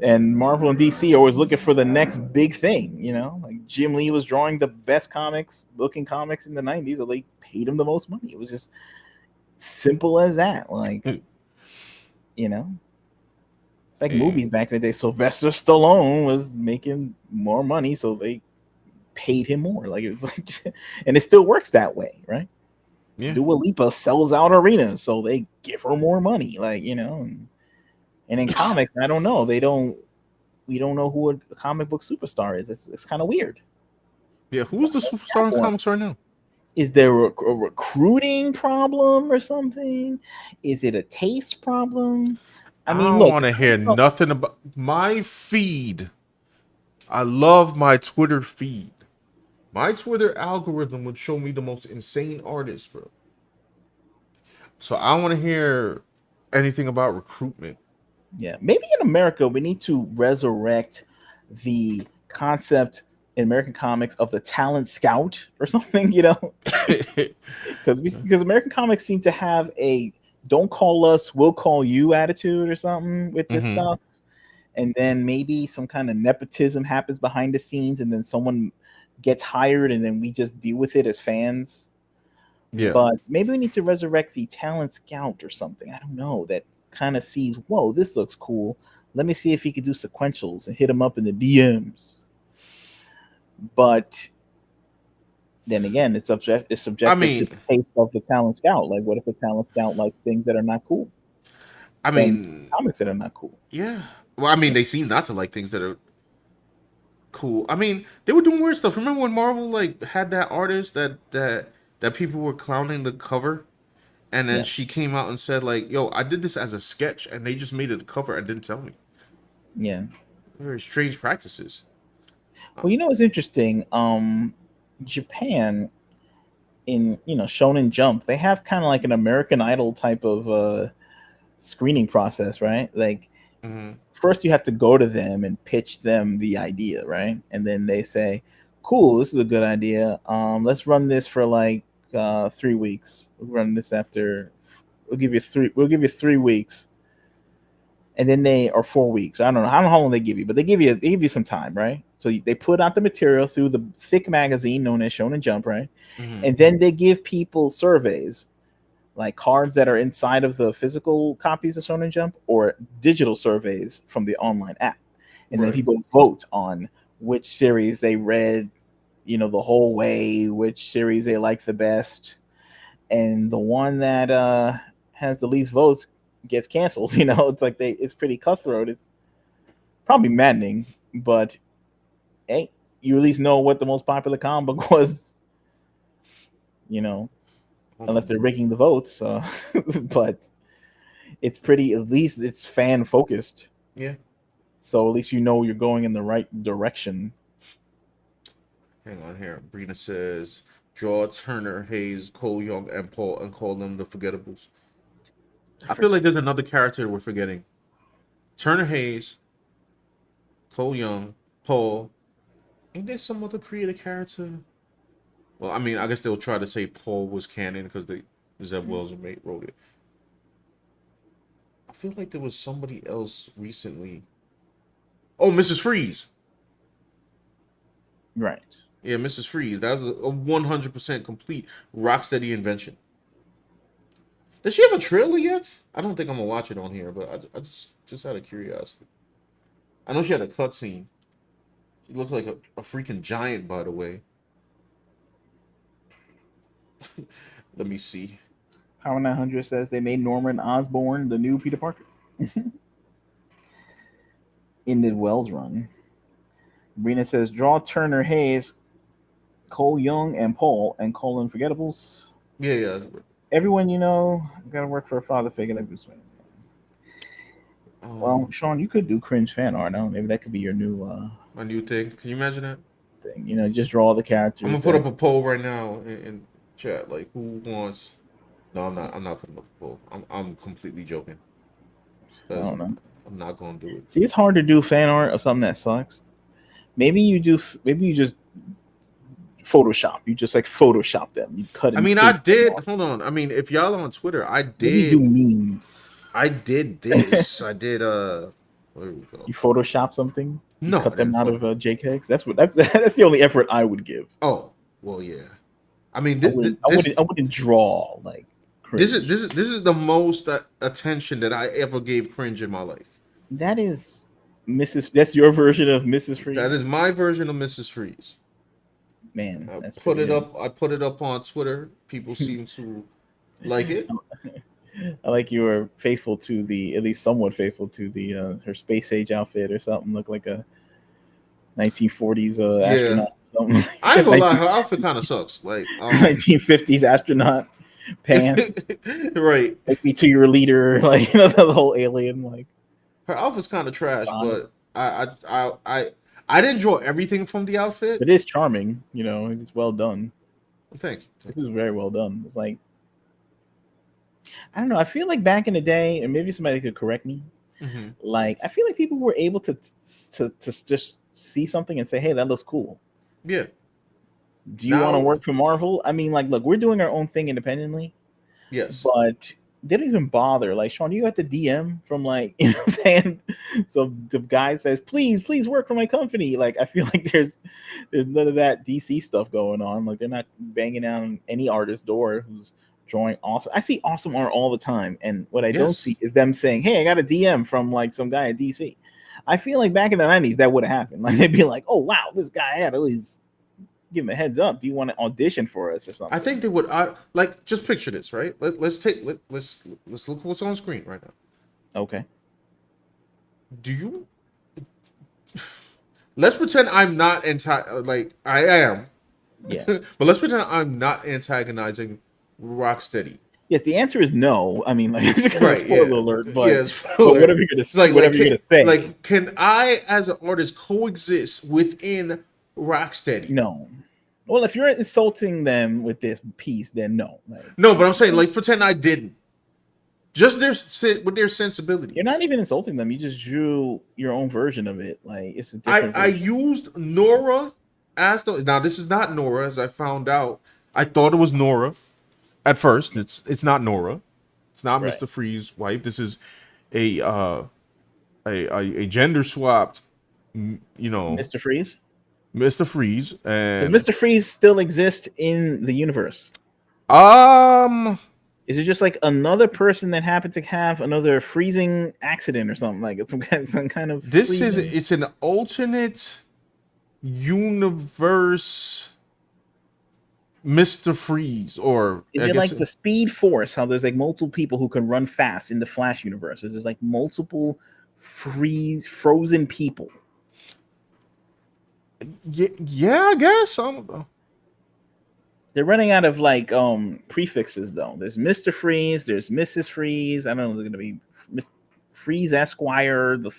[SPEAKER 2] And Marvel and DC are always looking for the next big thing, you know. Like Jim Lee was drawing the best looking comics in the 90s, so they paid him the most money. It was just simple as that. Like, you know. It's like
[SPEAKER 1] Yeah.
[SPEAKER 2] movies back in the day. Sylvester Stallone was making more money, so they paid him more. Like, it was like, and it still works that way, right?
[SPEAKER 1] Yeah.
[SPEAKER 2] Dua Lipa sells out arenas, so they give her more money. Like, you know, and in comics, I don't know. We don't know who a comic book superstar is. It's kind of weird.
[SPEAKER 1] Yeah. Who's the superstar in comics right now?
[SPEAKER 2] Is there a recruiting problem or something? Is it a taste problem? I
[SPEAKER 1] I
[SPEAKER 2] mean,
[SPEAKER 1] don't
[SPEAKER 2] look,
[SPEAKER 1] want to hear nothing about my feed. I love my Twitter feed. My Twitter algorithm would show me the most insane artists, bro. So I want to hear anything about recruitment.
[SPEAKER 2] yeah, maybe in America we need to resurrect the concept in American comics of the talent scout or something, you know, because American comics seem to have a "don't call us, we'll call you" attitude or something with this
[SPEAKER 1] Hmm.
[SPEAKER 2] stuff, and then maybe some kind of nepotism happens behind the scenes, and then someone gets hired and then we just deal with it as fans.
[SPEAKER 1] Yeah.
[SPEAKER 2] But maybe we need to resurrect the talent scout or something. I don't know. That kind of sees, whoa, this looks cool. Let me see if he could do sequentials and hit him up in the DMs. But then again, it's
[SPEAKER 1] I
[SPEAKER 2] subjective to
[SPEAKER 1] mean,
[SPEAKER 2] the taste of the talent scout. Like, what if the talent scout likes things that are not cool?
[SPEAKER 1] I
[SPEAKER 2] Then
[SPEAKER 1] mean,
[SPEAKER 2] comics that are not cool.
[SPEAKER 1] yeah. Well, I mean, they seem not to like things that are cool. I mean, they were doing weird stuff. Remember when Marvel like had that artist that people were clowning the cover, and then
[SPEAKER 2] Yeah,
[SPEAKER 1] she came out and said like, "Yo, I did this as a sketch, and they just made it a cover and didn't tell me."
[SPEAKER 2] yeah.
[SPEAKER 1] Very strange practices.
[SPEAKER 2] Well, you know what's interesting? Japan in Shonen Jump, they have kind of like an American Idol type of screening process, right? Like
[SPEAKER 1] Mm-hmm.
[SPEAKER 2] first you have to go to them and pitch them the idea, right? And then they say, "Cool, this is a good idea. Let's run this for like 3 weeks. We'll run this after. We'll give you three. We'll give you 3 weeks." And then or 4 weeks. I don't know how long they give you, but they give you some time, right? So they put out the material through the thick magazine known as Shonen Jump, right?
[SPEAKER 1] Mm-hmm.
[SPEAKER 2] And then they give people surveys, like cards that are inside of the physical copies of Shonen Jump or digital surveys from the online app. And then
[SPEAKER 1] Right.
[SPEAKER 2] people vote on which series they read, the whole way, which series they like the best. And the one that has the least votes gets canceled. It's like it's pretty cutthroat. It's probably maddening, but hey, you at least know what the most popular comic book was, you know,
[SPEAKER 1] Hold
[SPEAKER 2] unless
[SPEAKER 1] on.
[SPEAKER 2] they're rigging the votes. But it's pretty, at least it's fan focused.
[SPEAKER 1] Yeah.
[SPEAKER 2] So at least you're going in the right direction.
[SPEAKER 1] Hang on here. Brina says, draw Turner, Hayes, Cole Young, and Paul, and call them the Forgettables. I feel like there's another character we're forgetting. Turner Hayes, Cole Young, Paul. Ain't there some other creative character? Well, I mean, I guess they'll try to say Paul was canon because Zeb Wells wrote it. I feel like there was somebody else recently. Oh, Mrs. Freeze.
[SPEAKER 2] Right.
[SPEAKER 1] Yeah, Mrs. Freeze. That was a 100% complete Rocksteady invention. Does she have a trailer yet? I don't think I'm gonna watch it on here, but I just out of curiosity. I know she had a cutscene. She looks like a freaking giant, by the way. Let me see.
[SPEAKER 2] Power 900 says they made Norman Osborn the new Peter Parker in the Wells run. Rena says draw Turner Hayes, Cole Young, and Paul, and call Unforgettables.
[SPEAKER 1] Yeah, yeah.
[SPEAKER 2] Everyone gotta work for a father figure like Bruce Wayne. Well, Sean, you could do cringe fan art. I don't know, maybe that could be your new
[SPEAKER 1] My new thing. Can you imagine that?
[SPEAKER 2] thing. Just draw the
[SPEAKER 1] I'm gonna
[SPEAKER 2] characters
[SPEAKER 1] put
[SPEAKER 2] that
[SPEAKER 1] up a poll right now in chat. Like, who wants? No, I'm not. I'm not putting up a poll. I'm completely joking.
[SPEAKER 2] I
[SPEAKER 1] Because
[SPEAKER 2] don't know.
[SPEAKER 1] I'm not gonna do it.
[SPEAKER 2] See, it's hard to do fan art of something that sucks. Maybe you do. Maybe you just Photoshop. You just like Photoshop them. You cut
[SPEAKER 1] I
[SPEAKER 2] and
[SPEAKER 1] mean, I
[SPEAKER 2] paste them
[SPEAKER 1] did.
[SPEAKER 2] on.
[SPEAKER 1] Hold on. I mean, if y'all on Twitter,
[SPEAKER 2] Maybe you do memes.
[SPEAKER 1] I did this. I did. Where we go?
[SPEAKER 2] You Photoshop something. You
[SPEAKER 1] No, I
[SPEAKER 2] cut them
[SPEAKER 1] didn't.
[SPEAKER 2] out of JPEGs. That's the only effort I would give.
[SPEAKER 1] Oh, well, yeah. I mean,
[SPEAKER 2] I wouldn't draw like
[SPEAKER 1] this
[SPEAKER 2] cringe.
[SPEAKER 1] is the most attention that I ever gave cringe in my life.
[SPEAKER 2] That is Mrs. That's your version of Mrs. Freeze.
[SPEAKER 1] That is my version of Mrs. Freeze.
[SPEAKER 2] Man,
[SPEAKER 1] I
[SPEAKER 2] that's
[SPEAKER 1] put
[SPEAKER 2] pretty
[SPEAKER 1] it
[SPEAKER 2] good.
[SPEAKER 1] up. I put it up on Twitter. People seem to like it.
[SPEAKER 2] I like you were faithful to at least somewhat faithful to the her space age outfit or something. Looked like a 1940s
[SPEAKER 1] Yeah,
[SPEAKER 2] astronaut, something like
[SPEAKER 1] I ain't
[SPEAKER 2] that.
[SPEAKER 1] gonna lie. Her outfit kind of sucks. Like,
[SPEAKER 2] 1950s astronaut pants.
[SPEAKER 1] right.
[SPEAKER 2] Take me to your leader, like the whole alien, like.
[SPEAKER 1] Her outfit's kind of trash,
[SPEAKER 2] Sonic.
[SPEAKER 1] but I didn't draw everything from the outfit.
[SPEAKER 2] It is charming, it's well done.
[SPEAKER 1] Thank you.
[SPEAKER 2] This is very well done. It's like, I don't know. I feel like back in the day, and maybe somebody could correct me.
[SPEAKER 1] Mm-hmm.
[SPEAKER 2] Like, I feel like people were able to just see something and say, "Hey, that looks cool."
[SPEAKER 1] Yeah.
[SPEAKER 2] Do you want to work for Marvel? I mean, like, look, we're doing our own thing independently,
[SPEAKER 1] Yes.
[SPEAKER 2] but they don't even bother. Like, Sean, you got the DM from, like, you know what I'm saying? So the guy says, please work for my company. Like, I feel like there's none of that DC stuff going on. Like, they're not banging down any artist's door who's drawing awesome. I see awesome art all the time, and what I don't
[SPEAKER 1] Yes.
[SPEAKER 2] see is them saying, hey, I got a DM from like some guy at DC. I feel like back in the 90s that would have happened. Like, they'd be like, oh wow, this guy had at least give him a heads up. Do you want to audition for us or
[SPEAKER 1] I
[SPEAKER 2] something?
[SPEAKER 1] think they would. Like, just picture this, right? Let's look at what's on screen right now.
[SPEAKER 2] Okay.
[SPEAKER 1] Do you? Let's pretend I'm not like I am,
[SPEAKER 2] Yeah.
[SPEAKER 1] but let's pretend I'm not antagonizing Rocksteady.
[SPEAKER 2] Yes, the answer is no. I mean, like, it's kind of
[SPEAKER 1] Right?
[SPEAKER 2] spoiler
[SPEAKER 1] Yeah.
[SPEAKER 2] alert, but
[SPEAKER 1] Yes. Filler.
[SPEAKER 2] whatever you're gonna
[SPEAKER 1] It's like
[SPEAKER 2] whatever you're gonna say,
[SPEAKER 1] can I as an artist coexist within Rocksteady?
[SPEAKER 2] no. Well, if you're insulting them with this piece, then no. Like,
[SPEAKER 1] No, but I'm saying like pretend I didn't. Just with their
[SPEAKER 2] you're
[SPEAKER 1] sensibilities.
[SPEAKER 2] not even insulting them. You just drew your own version of it. Like, it's a
[SPEAKER 1] I
[SPEAKER 2] different
[SPEAKER 1] I
[SPEAKER 2] version.
[SPEAKER 1] used Nora as the now this is not Nora as I found out. I thought it was Nora at first. It's not Nora. It's not
[SPEAKER 2] Right.
[SPEAKER 1] Mr. Free's wife. This is a a gender swapped,
[SPEAKER 2] Mr. Freeze.
[SPEAKER 1] Mr. Freeze
[SPEAKER 2] Does
[SPEAKER 1] and
[SPEAKER 2] Mr. Freeze still exist in the universe?
[SPEAKER 1] um
[SPEAKER 2] Is it just like another person that happened to have another freezing accident or something? Like, it's some kind of
[SPEAKER 1] this is
[SPEAKER 2] freezing.
[SPEAKER 1] it's an alternate universe Mr. Freeze, or
[SPEAKER 2] Is
[SPEAKER 1] I
[SPEAKER 2] it
[SPEAKER 1] guess
[SPEAKER 2] like the Speed Force? How there's like multiple people who can run fast in the Flash universe? Is there's like multiple frozen people?
[SPEAKER 1] yeah, I guess I don't know.
[SPEAKER 2] They're running out of like prefixes though. There's Mr. Freeze, there's Mrs. Freeze. I don't know, they're gonna be Freeze Esquire, the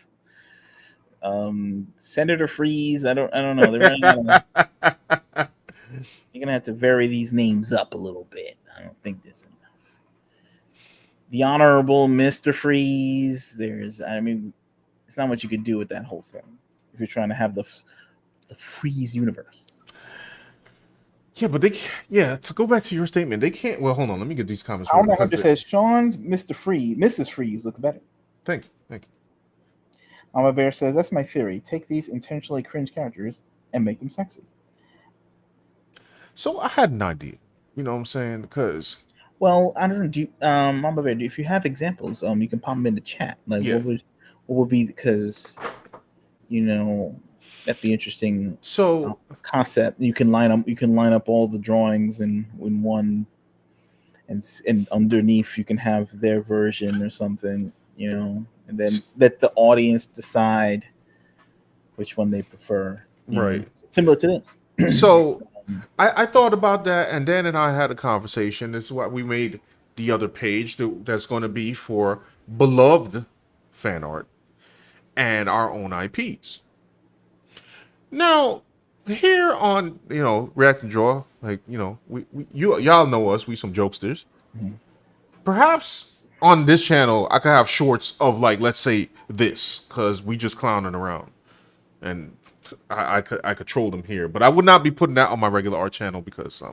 [SPEAKER 2] Senator Freeze. I don't know. They're running out of, you're gonna have to vary these names up a little bit. I don't think there's enough. The Honorable Mr. Freeze. I mean, it's not what you could do with that whole thing if you're trying to have the Freeze universe.
[SPEAKER 1] Yeah, but yeah, to go back to your statement, they can't. Well, hold on, let me get these comments
[SPEAKER 2] Our
[SPEAKER 1] right
[SPEAKER 2] manager
[SPEAKER 1] because
[SPEAKER 2] says Sean's Mr. Freeze, Mrs. Freeze looks better.
[SPEAKER 1] thank you.
[SPEAKER 2] Mama Bear says that's my theory. Take these intentionally cringe characters and make them sexy.
[SPEAKER 1] So I had an idea, you know what I'm saying? Because
[SPEAKER 2] Well, I don't know. Mama Bear, if you have examples, you can pop them in the chat. Like,
[SPEAKER 1] yeah,
[SPEAKER 2] what would be, because that'd be interesting
[SPEAKER 1] so
[SPEAKER 2] concept. You can line up all the drawings in one, and underneath you can have their version or something, and then let the audience decide which one they prefer.
[SPEAKER 1] right.
[SPEAKER 2] Similar to this.
[SPEAKER 1] So I thought about that, and Dan and I had a conversation. This is why we made the other page that's going to be for beloved fan art and our own IPs. Now, here on React and Draw, like y'all know us, we some jokesters.
[SPEAKER 2] Mhm.
[SPEAKER 1] Perhaps on this channel, I could have shorts of like, let's say this, because we just clowning around, and I could troll them here, but I would not be putting that on my regular art channel because I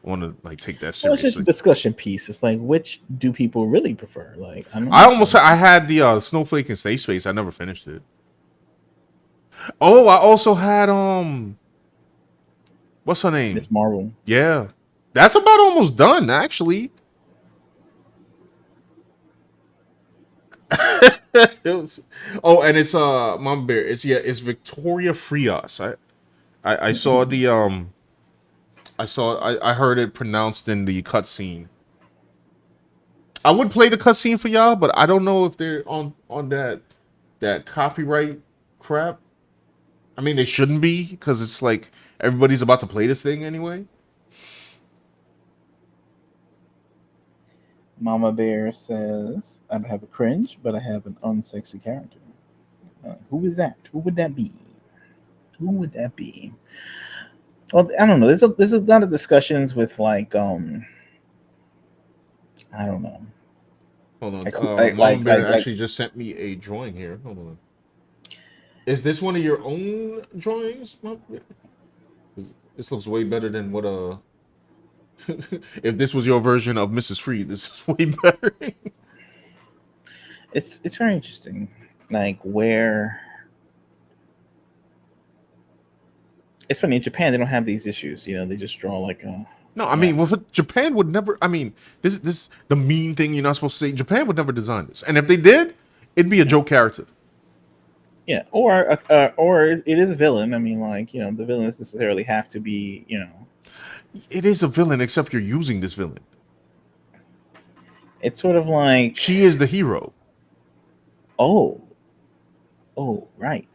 [SPEAKER 1] want to like take that
[SPEAKER 2] Well, it's just a
[SPEAKER 1] seriously.
[SPEAKER 2] discussion piece. It's like, which do people really prefer? Like, I don't
[SPEAKER 1] I
[SPEAKER 2] know.
[SPEAKER 1] almost I had the Snowflake and Stay Space. I never finished it. Oh, I also had what's her name?
[SPEAKER 2] Miss Marvel.
[SPEAKER 1] Yeah, that's about almost done actually. And it's Mama Bear. It's Victoria Frias. I saw the I heard it pronounced in the cutscene. I would play the cutscene for y'all, but I don't know if they're on that copyright crap. I mean, they shouldn't be because it's like everybody's about to play this thing anyway.
[SPEAKER 2] Mama Bear says, I don't have a cringe, but I have an unsexy character. Who is that? Who would that be? Who would that be? Well, I don't know. There's a lot of discussions with like I don't know.
[SPEAKER 1] Hold on.
[SPEAKER 2] Like
[SPEAKER 1] Mama Bear
[SPEAKER 2] like
[SPEAKER 1] actually just sent me a drawing here. Hold on. Is this one of your own drawings, Mama Bear? This looks way better than what If this was your version of Mrs. Freeze, this is way better.
[SPEAKER 2] It's very interesting, like where it's funny in Japan they don't have these issues. You know, they just draw like a
[SPEAKER 1] No, I
[SPEAKER 2] yeah
[SPEAKER 1] mean, well, Japan would never. I mean, this the mean thing you're not supposed to say. Japan would never design this, and if they did, it'd be a joke character.
[SPEAKER 2] yeah, or it is a villain. I mean, like you know, the villain doesn't necessarily have to be you know.
[SPEAKER 1] It is a villain, except you're using this villain.
[SPEAKER 2] It's sort of like
[SPEAKER 1] She is the hero.
[SPEAKER 2] oh right.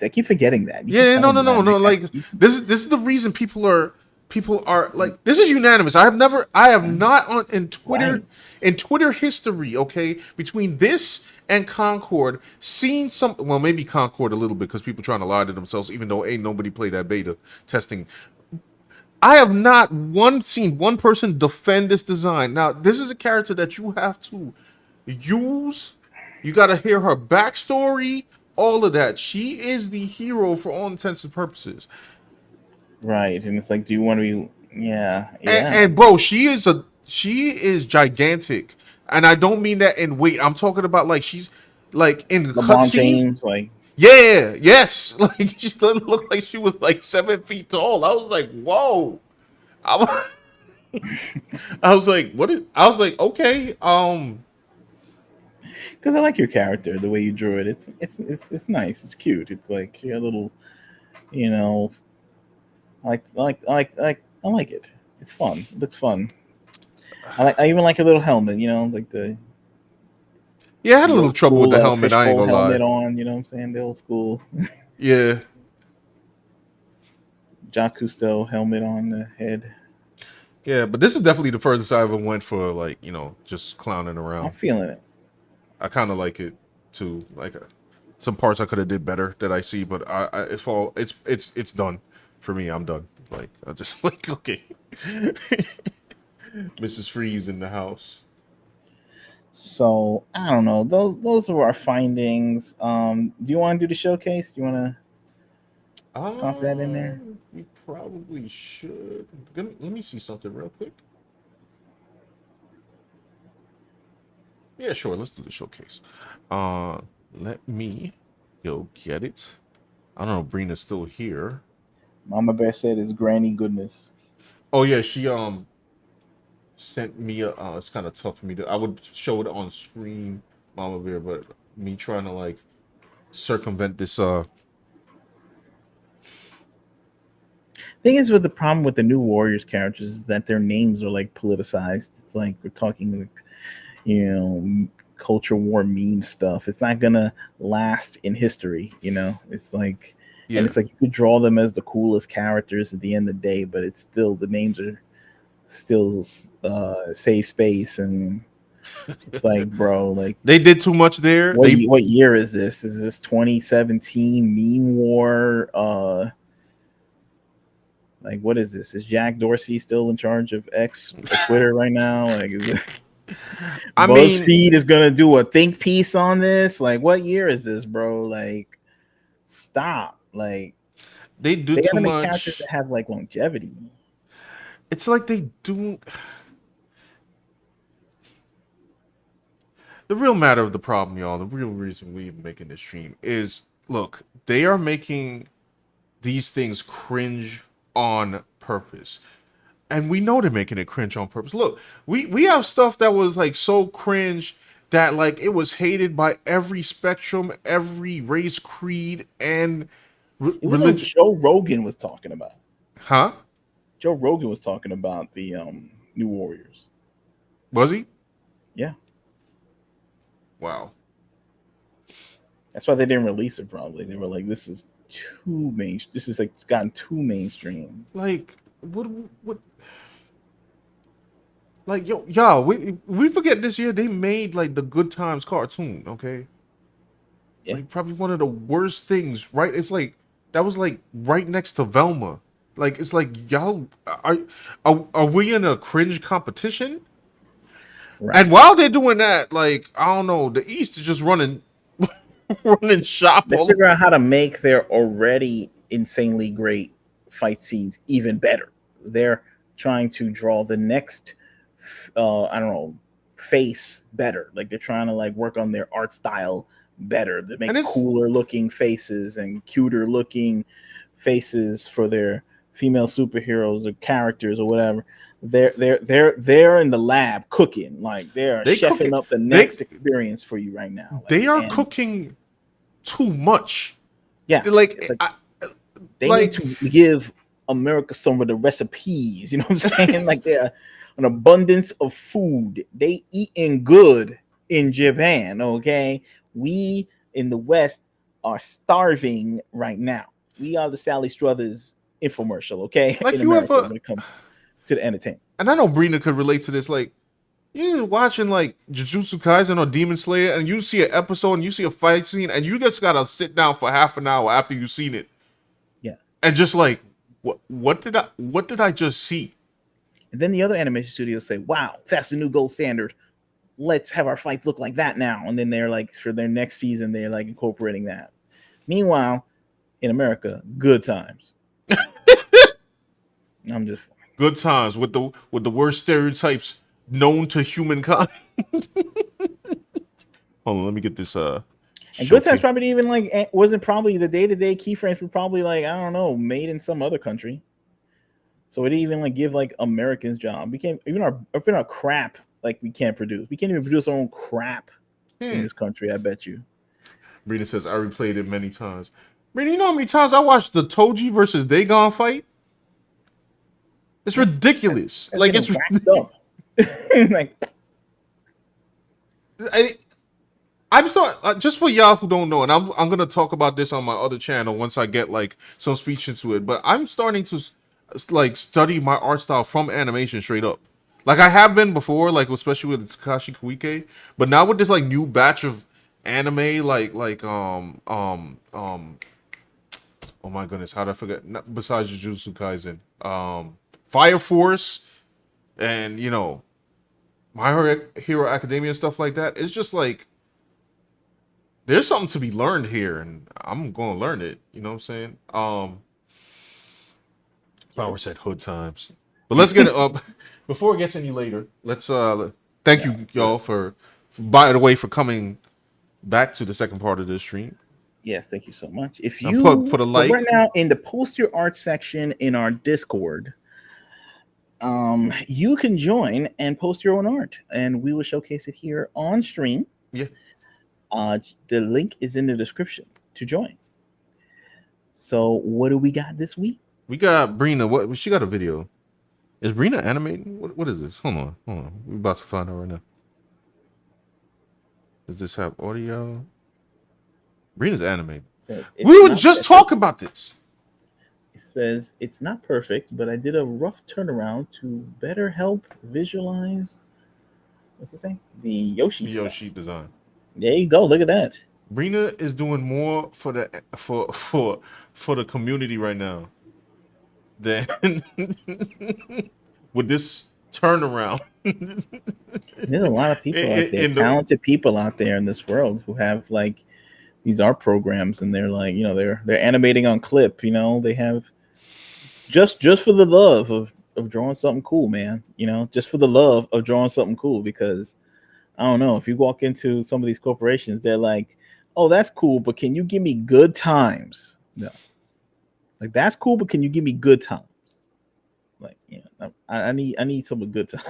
[SPEAKER 2] I keep forgetting that. You keep
[SPEAKER 1] Yeah, no,
[SPEAKER 2] telling
[SPEAKER 1] no,
[SPEAKER 2] me that,
[SPEAKER 1] no,
[SPEAKER 2] and
[SPEAKER 1] no. Like
[SPEAKER 2] you
[SPEAKER 1] this is the reason people are like this is unanimous. I have not on
[SPEAKER 2] right.
[SPEAKER 1] in Twitter history, okay, between this and Concord seen some well maybe Concord a little bit because people trying to lie to themselves even though ain't nobody played that beta testing. I have not seen one person defend this design. Now, this is a character that you have to use. You got to hear her backstory, all of that. She is the hero for all intents and purposes.
[SPEAKER 2] Right, and it's like, do you want to be? Yeah,
[SPEAKER 1] And,
[SPEAKER 2] yeah.
[SPEAKER 1] and bro, she is gigantic, and I don't mean that in weight. I'm talking about like she's like in the
[SPEAKER 2] LeBron
[SPEAKER 1] cutscene.
[SPEAKER 2] James, like,
[SPEAKER 1] Yeah, yes, like she doesn't look like she was like 7 feet tall. I was like, whoa. I was, I was like, what is? I was like, okay,
[SPEAKER 2] because I like your character, the way you drew it. It's nice. It's cute. It's like you're a little, you know, I like it. It's fun. It looks fun. I even like a little helmet. You know, like
[SPEAKER 1] yeah, I had a
[SPEAKER 2] the
[SPEAKER 1] little
[SPEAKER 2] old
[SPEAKER 1] trouble with
[SPEAKER 2] school
[SPEAKER 1] the helmet. I ain't
[SPEAKER 2] fishbowl
[SPEAKER 1] gonna lie.
[SPEAKER 2] helmet on. You know what I'm saying? The old school
[SPEAKER 1] Yeah,
[SPEAKER 2] Jacques Cousteau helmet on the head.
[SPEAKER 1] yeah, but this is definitely the furthest I ever went for like just clowning
[SPEAKER 2] I'm
[SPEAKER 1] around.
[SPEAKER 2] feeling it.
[SPEAKER 1] I kind of like it too. Like some parts I could have did better that I see, but it's done for me. I'm done. Like I just like okay, Mrs. Freeze in the house.
[SPEAKER 2] So I don't know. Those are our findings. Do you want to do the showcase? Do you want to pop that in there?
[SPEAKER 1] We probably should. Let me see something real quick. Yeah, sure. Let's do the showcase. Uh, Let me go get it. I don't know. If Brina's still here.
[SPEAKER 2] Mama Bear said it's granny goodness.
[SPEAKER 1] Oh yeah, she sent me a. It's kind of tough for me to. I would show it on screen, Mama Bear, but me trying to like circumvent this.
[SPEAKER 2] Thing is, with the problem with the new Warriors characters is that their names are like politicized. It's like we're talking like you know culture war meme stuff. It's not gonna last in history. You know, it's like and
[SPEAKER 1] Yeah,
[SPEAKER 2] it's like you could draw them as the coolest characters at the end of the day, but it's still the names are still save space and it's like bro like
[SPEAKER 1] they did too much there. They
[SPEAKER 2] what year is this? Is this 2017 meme war? Like what is this? Is Jack Dorsey still in charge of X or Twitter right now? Like is it,
[SPEAKER 1] I mean,
[SPEAKER 2] BuzzFeed is gonna do a think piece on this? Like what year is this, bro? Like stop. Like
[SPEAKER 1] they do
[SPEAKER 2] they
[SPEAKER 1] too
[SPEAKER 2] gotta make characters
[SPEAKER 1] much.
[SPEAKER 2] that have like longevity.
[SPEAKER 1] It's like they do. The real matter of the problem, y'all, the real reason we even making this stream is look, they are making these things cringe on purpose. And we know they're making it cringe on purpose. Look, we have stuff that was like so cringe that like it was hated by every spectrum, every race, creed, and
[SPEAKER 2] It was like
[SPEAKER 1] religion.
[SPEAKER 2] Joe Rogan was talking about.
[SPEAKER 1] Huh?
[SPEAKER 2] Joe Rogan was talking about the New Warriors.
[SPEAKER 1] Was he?
[SPEAKER 2] Yeah.
[SPEAKER 1] Wow.
[SPEAKER 2] That's why they didn't release it. Probably they were like, "This is too main. This is like it's gotten too mainstream."
[SPEAKER 1] Like what? Like yo, y'all, we forget this year they made like the Good Times cartoon. Okay,
[SPEAKER 2] Yeah,
[SPEAKER 1] like probably one of the worst things. Right? It's like that was like right next to Velma. Like it's like y'all are we in a cringe competition?
[SPEAKER 2] right.
[SPEAKER 1] And while they're doing that, like I don't know, the East is just running running shop
[SPEAKER 2] They
[SPEAKER 1] all
[SPEAKER 2] figure
[SPEAKER 1] over.
[SPEAKER 2] out how to make their already insanely great fight scenes even better. They're trying to draw the next, I don't know, face better. Like they're trying to like work on their art style better. They
[SPEAKER 1] And
[SPEAKER 2] make
[SPEAKER 1] it's
[SPEAKER 2] cooler looking faces and cuter looking faces for their female superheroes or characters or whatever. They're in the lab cooking, like they are
[SPEAKER 1] they cook
[SPEAKER 2] chefing
[SPEAKER 1] it.
[SPEAKER 2] up the
[SPEAKER 1] They
[SPEAKER 2] next experience for you right now. Like,
[SPEAKER 1] they are
[SPEAKER 2] and
[SPEAKER 1] cooking too much.
[SPEAKER 2] yeah, it's
[SPEAKER 1] Like
[SPEAKER 2] like
[SPEAKER 1] I,
[SPEAKER 2] they need
[SPEAKER 1] like
[SPEAKER 2] to give America some of the recipes. You know what I'm saying? Like they're an abundance of food. They eating good in Japan. Okay, we in the West are starving right now. We are the Sally Struthers infomercial. Okay, in
[SPEAKER 1] like you
[SPEAKER 2] America
[SPEAKER 1] ever,
[SPEAKER 2] when it comes to the entertainment.
[SPEAKER 1] and I know Brina could relate to this. Like you're watching like Jujutsu Kaisen or Demon Slayer, and you see an episode and you see a fight scene, and you just gotta sit down for half an hour after you've seen it,
[SPEAKER 2] Yeah.
[SPEAKER 1] and just like, what did I just see?
[SPEAKER 2] And then the other animation studios say, "Wow, that's the new gold standard. Let's have our fights look like that now." And then they're like, for their next season, they're like incorporating that. Meanwhile, in America, good times. I'm just
[SPEAKER 1] Good times with the worst stereotypes known to humankind. Hold on, let me get this
[SPEAKER 2] and good times
[SPEAKER 1] showcase.
[SPEAKER 2] probably even like wasn't probably the day-to-day keyframes were probably like, I don't know, made in some other country. So it didn't even like give like Americans job. We can't even our crap like we can't produce. We can't even produce our own crap in
[SPEAKER 1] Hmm.
[SPEAKER 2] this country. I bet you.
[SPEAKER 1] Brina says I replayed it many times. Brina, you know how many times I watched the Toji versus Dagon fight? It's
[SPEAKER 2] Yeah,
[SPEAKER 1] ridiculous.
[SPEAKER 2] that's
[SPEAKER 1] Like
[SPEAKER 2] getting
[SPEAKER 1] it's
[SPEAKER 2] waxed up. Like
[SPEAKER 1] I, I'm sorry, just for y'all who don't know, and I'm gonna talk about this on my other channel once I get like some speech into it. But I'm starting to like study my art style from animation straight up. Like I have been before, like especially with Takashi Koike. But now with this like new batch of anime, oh my goodness, how did I forget? Not, besides Jujutsu Kaisen, Fire Force, and My Hero Academia and stuff like that. It's just like there's something to be learned here, and I'm going to learn it. You know what I'm saying? Power said hood times, but let's get it up before it gets any later. Let's thank
[SPEAKER 2] yeah,
[SPEAKER 1] you y'all for by the way for coming back to the second part of this stream.
[SPEAKER 2] yes, thank you so much. If
[SPEAKER 1] And put
[SPEAKER 2] you
[SPEAKER 1] a
[SPEAKER 2] so right
[SPEAKER 1] like.
[SPEAKER 2] now in the post your art section in our Discord, you can join and post your own art, and we will showcase it here on stream.
[SPEAKER 1] Yeah,
[SPEAKER 2] The link is in the description to join. So, what do we got this week?
[SPEAKER 1] we got Brina. What she got a video? Is Brina animating? What is this? Hold on. We're about to find out right now. Does this have audio? Brina's animating.
[SPEAKER 2] Says
[SPEAKER 1] We
[SPEAKER 2] it's
[SPEAKER 1] were
[SPEAKER 2] not
[SPEAKER 1] just
[SPEAKER 2] perfect.
[SPEAKER 1] talking about this.
[SPEAKER 2] It says it's not perfect, but I did a rough turnaround to better help visualize. What's it say? The Yoshi design.
[SPEAKER 1] Yoshi design.
[SPEAKER 2] There you go. Look at that.
[SPEAKER 1] Brina is doing more for the community right now than with this turnaround.
[SPEAKER 2] There's a lot of people out there,
[SPEAKER 1] in the
[SPEAKER 2] talented people out there in this world who have like these art programs, and they're like, they're animating on clip. They have just for the love of drawing something cool, man. Just for the love of drawing something cool, because I don't know if you walk into some of these corporations, they're like, oh, that's cool, but can you give me good times? No, like that's cool, but can you give me good times? Like, I need some good time.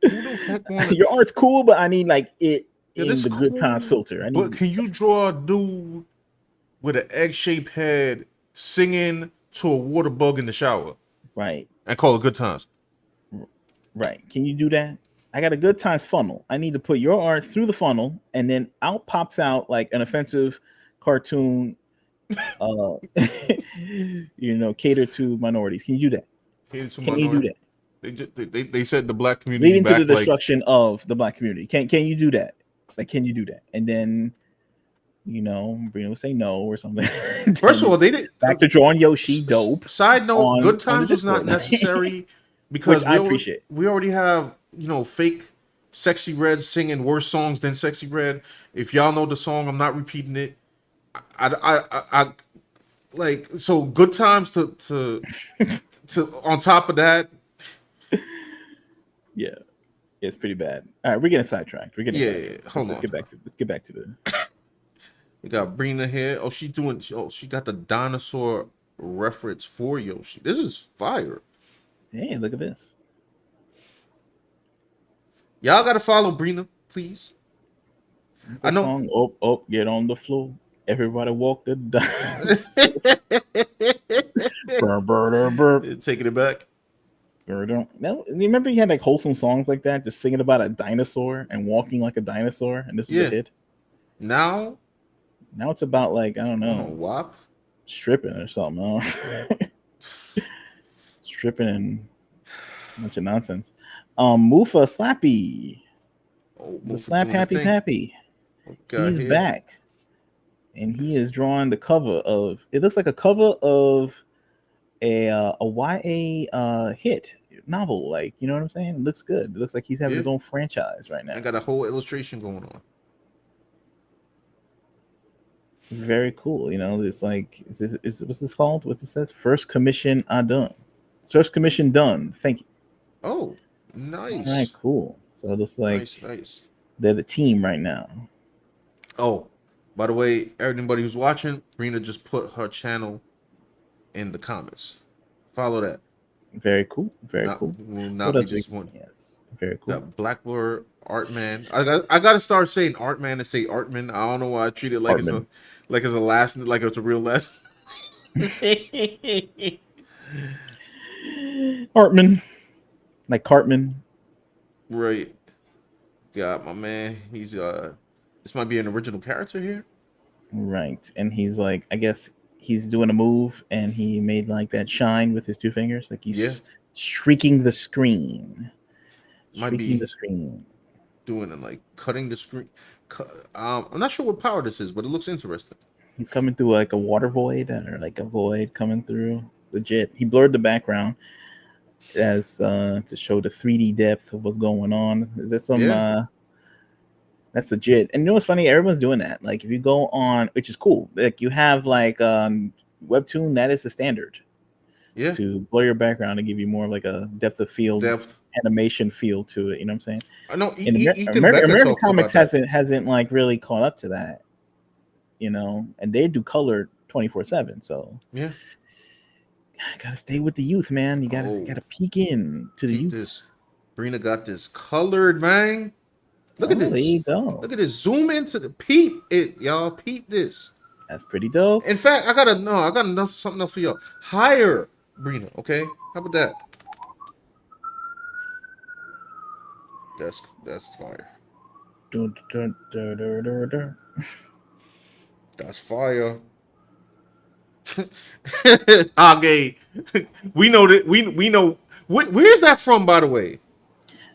[SPEAKER 1] who the heck wanted?
[SPEAKER 2] Your art's cool, but I need like it
[SPEAKER 1] Yeah,
[SPEAKER 2] in
[SPEAKER 1] this
[SPEAKER 2] the good times
[SPEAKER 1] cool,
[SPEAKER 2] filter. I
[SPEAKER 1] but
[SPEAKER 2] need
[SPEAKER 1] can you draw a dude with an egg-shaped head singing to a water bug in the shower
[SPEAKER 2] right,
[SPEAKER 1] and call it good times?
[SPEAKER 2] right. Can you do that? I got a good times funnel. I need to put your art through the funnel, and then out pops out like an offensive cartoon. Uh, cater to minorities. Can you do that?
[SPEAKER 1] Hated to
[SPEAKER 2] Can you do
[SPEAKER 1] minority.
[SPEAKER 2] that?
[SPEAKER 1] They said the black community
[SPEAKER 2] Leading to the
[SPEAKER 1] back like
[SPEAKER 2] destruction of the black community. Can you do that? Like, can you do that? And then Brina would say no or something.
[SPEAKER 1] first
[SPEAKER 2] Then
[SPEAKER 1] of all,
[SPEAKER 2] it's
[SPEAKER 1] they did.
[SPEAKER 2] back to drawing Yoshi dope
[SPEAKER 1] Side note:
[SPEAKER 2] on
[SPEAKER 1] Good
[SPEAKER 2] the
[SPEAKER 1] Times was not
[SPEAKER 2] Discord,
[SPEAKER 1] necessary
[SPEAKER 2] which
[SPEAKER 1] because
[SPEAKER 2] I appreciate.
[SPEAKER 1] we already have fake Sexy Red singing worse songs than Sexy Red. If y'all know the song, I'm not repeating it. I like so good times to on top of that.
[SPEAKER 2] Yeah, it's pretty bad. All right, we're getting sidetracked. We're getting
[SPEAKER 1] Yeah,
[SPEAKER 2] sidetracked.
[SPEAKER 1] hold
[SPEAKER 2] Let's
[SPEAKER 1] on.
[SPEAKER 2] get back to the.
[SPEAKER 1] We got Brina here. Oh, she doing. Oh, she got the dinosaur reference for Yoshi. This is fire.
[SPEAKER 2] Hey, look at this.
[SPEAKER 1] Y'all gotta follow Brina, please.
[SPEAKER 2] It's
[SPEAKER 1] I
[SPEAKER 2] a
[SPEAKER 1] know.
[SPEAKER 2] song. Oh, oh, get on the floor. Everybody walk the dance. Burr, burr, burr,
[SPEAKER 1] Taking it back.
[SPEAKER 2] burr, burr. No, you remember you had like wholesome songs like that, just singing about a dinosaur and walking like a dinosaur, and this was a
[SPEAKER 1] Yeah.
[SPEAKER 2] hit.
[SPEAKER 1] Now
[SPEAKER 2] Now it's about like I don't
[SPEAKER 1] I don't know.
[SPEAKER 2] know,
[SPEAKER 1] WAP.
[SPEAKER 2] stripping or something. I don't know. Stripping and a bunch of nonsense. Mufa Slappy,
[SPEAKER 1] Oh,
[SPEAKER 2] the
[SPEAKER 1] Mufa
[SPEAKER 2] Slap
[SPEAKER 1] doing the
[SPEAKER 2] Happy
[SPEAKER 1] thing.
[SPEAKER 2] Pappy.
[SPEAKER 1] What we got
[SPEAKER 2] He's
[SPEAKER 1] here?
[SPEAKER 2] back, and he is drawing the cover of. It looks like a cover of a YA hit novel. Like you know what I'm saying? It looks good. It looks like he's having
[SPEAKER 1] Yeah.
[SPEAKER 2] his own franchise right
[SPEAKER 1] I
[SPEAKER 2] now.
[SPEAKER 1] got a whole illustration going on.
[SPEAKER 2] Very cool. You know, it's like what's this called? What's it says? First commission done. First commission done. Thank you.
[SPEAKER 1] Oh,
[SPEAKER 2] All right,
[SPEAKER 1] nice.
[SPEAKER 2] cool. So it looks
[SPEAKER 1] Nice,
[SPEAKER 2] like
[SPEAKER 1] nice.
[SPEAKER 2] they're the team right now.
[SPEAKER 1] Oh, by the way, everybody who's watching, Brina just put her channel in the comments. Follow that.
[SPEAKER 2] Very cool. Very
[SPEAKER 1] Not
[SPEAKER 2] cool.
[SPEAKER 1] will
[SPEAKER 2] What
[SPEAKER 1] not be
[SPEAKER 2] else we?
[SPEAKER 1] disappointed.
[SPEAKER 2] Yes, very cool.
[SPEAKER 1] Got Blackbird Artman. I gotta start saying Artman and say Artman. I don't know why I treat it
[SPEAKER 2] Hartman.
[SPEAKER 1] like it's a last like it's a real last.
[SPEAKER 2] Hartman. Like Cartman.
[SPEAKER 1] Right. Got my man. He's this might be an original character here.
[SPEAKER 2] Right. And he's like, I guess he's doing a move and he made like that shine with his two fingers. Like
[SPEAKER 1] Yeah.
[SPEAKER 2] he's streaking the screen.
[SPEAKER 1] Might
[SPEAKER 2] Streaking the
[SPEAKER 1] be
[SPEAKER 2] screen.
[SPEAKER 1] doing it like cutting the screen. I'm not sure what power this is, but it looks interesting.
[SPEAKER 2] He's coming through like a water void or like a void coming through. Legit. He blurred the background as to show the 3D depth of what's going on. Is that some
[SPEAKER 1] Yeah.
[SPEAKER 2] that's legit. And you know what's funny? Everyone's doing that. Like if you go on, which is cool. Like you have like Webtoon, that is the standard
[SPEAKER 1] Yeah.
[SPEAKER 2] to blur your background and give you more of like a depth of field
[SPEAKER 1] Depth.
[SPEAKER 2] animation feel to it. You know what I'm saying?
[SPEAKER 1] I know
[SPEAKER 2] And
[SPEAKER 1] Ethan Becker
[SPEAKER 2] American
[SPEAKER 1] talked
[SPEAKER 2] Comics
[SPEAKER 1] about that.
[SPEAKER 2] hasn't like really caught up to that. You know, and they do color 24/7. So
[SPEAKER 1] Yeah.
[SPEAKER 2] gotta stay with the youth, man. You
[SPEAKER 1] Oh,
[SPEAKER 2] gotta peek in to the
[SPEAKER 1] peep
[SPEAKER 2] youth.
[SPEAKER 1] this. Brina got this colored, man. Look at
[SPEAKER 2] Oh, there
[SPEAKER 1] this.
[SPEAKER 2] you go.
[SPEAKER 1] Look at this. Zoom into the peep it, y'all. Peep this.
[SPEAKER 2] That's pretty dope.
[SPEAKER 1] In fact, I got something else for y'all. Hire Brina, okay? How about that? That's fire.
[SPEAKER 2] Dun, dun, dun, dun, dun, dun.
[SPEAKER 1] That's fire. Okay, we know that we know. Where's that from, by the way?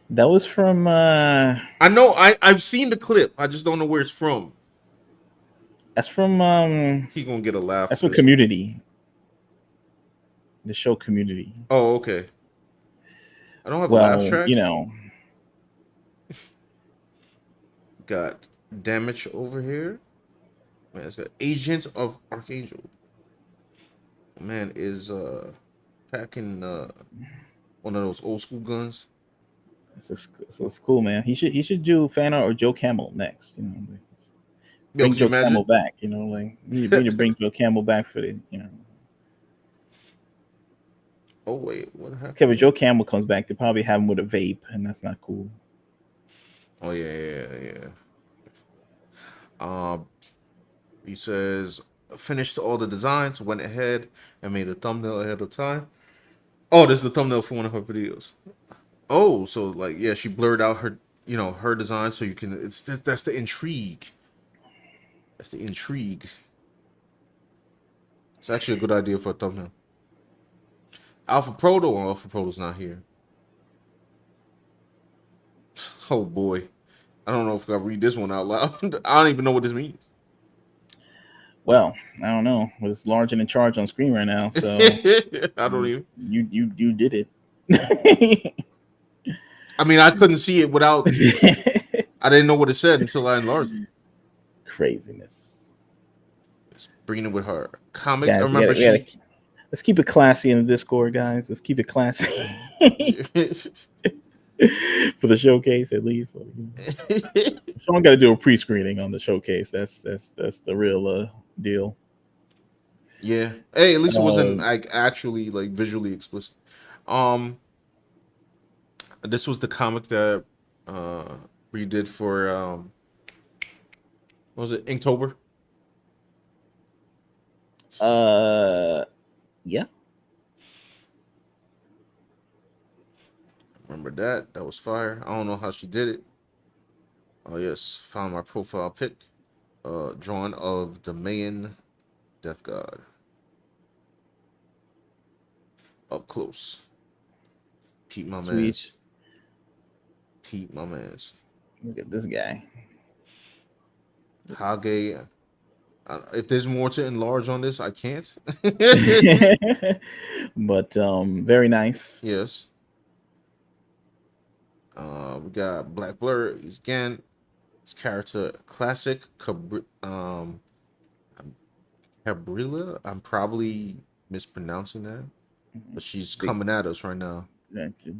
[SPEAKER 2] That was from
[SPEAKER 1] I know I've seen the clip. I just don't know where it's from.
[SPEAKER 2] that's from
[SPEAKER 1] He gonna get a laugh
[SPEAKER 2] that's
[SPEAKER 1] for
[SPEAKER 2] from
[SPEAKER 1] this one.
[SPEAKER 2] Community. The show Community.
[SPEAKER 1] Oh, okay. I don't have a laugh
[SPEAKER 2] Well,
[SPEAKER 1] track.
[SPEAKER 2] you know,
[SPEAKER 1] Got damage over here. Man, it's got Agents of Archangel. Man is packing one of those old school guns.
[SPEAKER 2] it's cool, man. He should do fan art or Joe Camel next. You know, like,
[SPEAKER 1] Yo,
[SPEAKER 2] bring
[SPEAKER 1] could you
[SPEAKER 2] Joe Camel
[SPEAKER 1] imagine?
[SPEAKER 2] back. You know, like we need to bring Joe Camel back for the you know.
[SPEAKER 1] Oh wait, what
[SPEAKER 2] Okay, but
[SPEAKER 1] happened?
[SPEAKER 2] Joe Camel comes back, they probably have him with a vape, and that's not cool.
[SPEAKER 1] Oh yeah. Um, he says finished all the designs, went ahead and made a thumbnail ahead of time. Oh, this is the thumbnail for one of her videos. Oh, so like yeah, she blurred out her her design so you can. That's the intrigue. That's the intrigue. It's actually a good idea for a thumbnail. Alpha Proto or Alpha Proto's not here. Oh boy. I don't know if I read this one out loud. I don't even know what this means.
[SPEAKER 2] Well, I don't know. It's large and in charge on screen right now, so
[SPEAKER 1] I don't even.
[SPEAKER 2] you did it.
[SPEAKER 1] I mean, I couldn't see it without. I didn't know what it said until I enlarged it.
[SPEAKER 2] Craziness.
[SPEAKER 1] Brina with her comic. I
[SPEAKER 2] Guys,
[SPEAKER 1] remember
[SPEAKER 2] we gotta
[SPEAKER 1] she.
[SPEAKER 2] let's keep it classy in the Discord, guys. Let's keep it classy for the showcase, at least. Someone got to do a pre-screening on the showcase. That's the real deal.
[SPEAKER 1] Yeah. Hey, at least it wasn't
[SPEAKER 2] Um,
[SPEAKER 1] like actually like visually explicit. Um, this was the comic that we did for what was it, Inktober?
[SPEAKER 2] uh, yeah,
[SPEAKER 1] Remember that? That was fire. I don't know how she did it. Oh yes, found my profile pic. Drawn of the Mayan Death God up close. Peep my mans.
[SPEAKER 2] sweet.
[SPEAKER 1] Peep my mans.
[SPEAKER 2] Look at this guy.
[SPEAKER 1] Hage. If there's more to enlarge on this, I can't.
[SPEAKER 2] But very nice.
[SPEAKER 1] Yes. We got Black Blur. He's again his character classic. Cabrilla. I'm probably mispronouncing that, but she's
[SPEAKER 2] Big,
[SPEAKER 1] coming at us right now.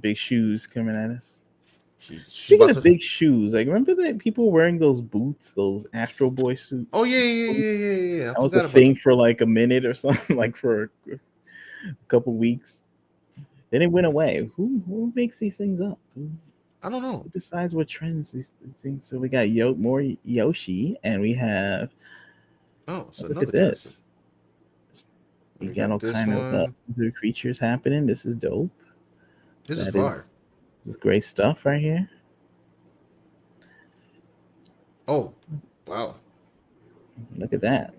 [SPEAKER 2] big shoes coming at us.
[SPEAKER 1] She's
[SPEAKER 2] Speaking
[SPEAKER 1] about
[SPEAKER 2] of
[SPEAKER 1] to.
[SPEAKER 2] big shoes, like remember that people wearing those boots, those Astro Boy suits?
[SPEAKER 1] Oh yeah. I
[SPEAKER 2] That was the
[SPEAKER 1] forgot about
[SPEAKER 2] thing
[SPEAKER 1] them.
[SPEAKER 2] for like a minute or something, like for a couple weeks. Then it went away. Who makes these things up?
[SPEAKER 1] I don't know.
[SPEAKER 2] Who decides what trends these things? So we got more Yoshi, and we have
[SPEAKER 1] Oh, it's
[SPEAKER 2] look at
[SPEAKER 1] another character.
[SPEAKER 2] this. We
[SPEAKER 1] We
[SPEAKER 2] got
[SPEAKER 1] got
[SPEAKER 2] all
[SPEAKER 1] this
[SPEAKER 2] kind of
[SPEAKER 1] one.
[SPEAKER 2] other creatures happening. This is dope.
[SPEAKER 1] This is
[SPEAKER 2] That
[SPEAKER 1] fire.
[SPEAKER 2] is this is great stuff right here.
[SPEAKER 1] Oh, wow.
[SPEAKER 2] Look at that.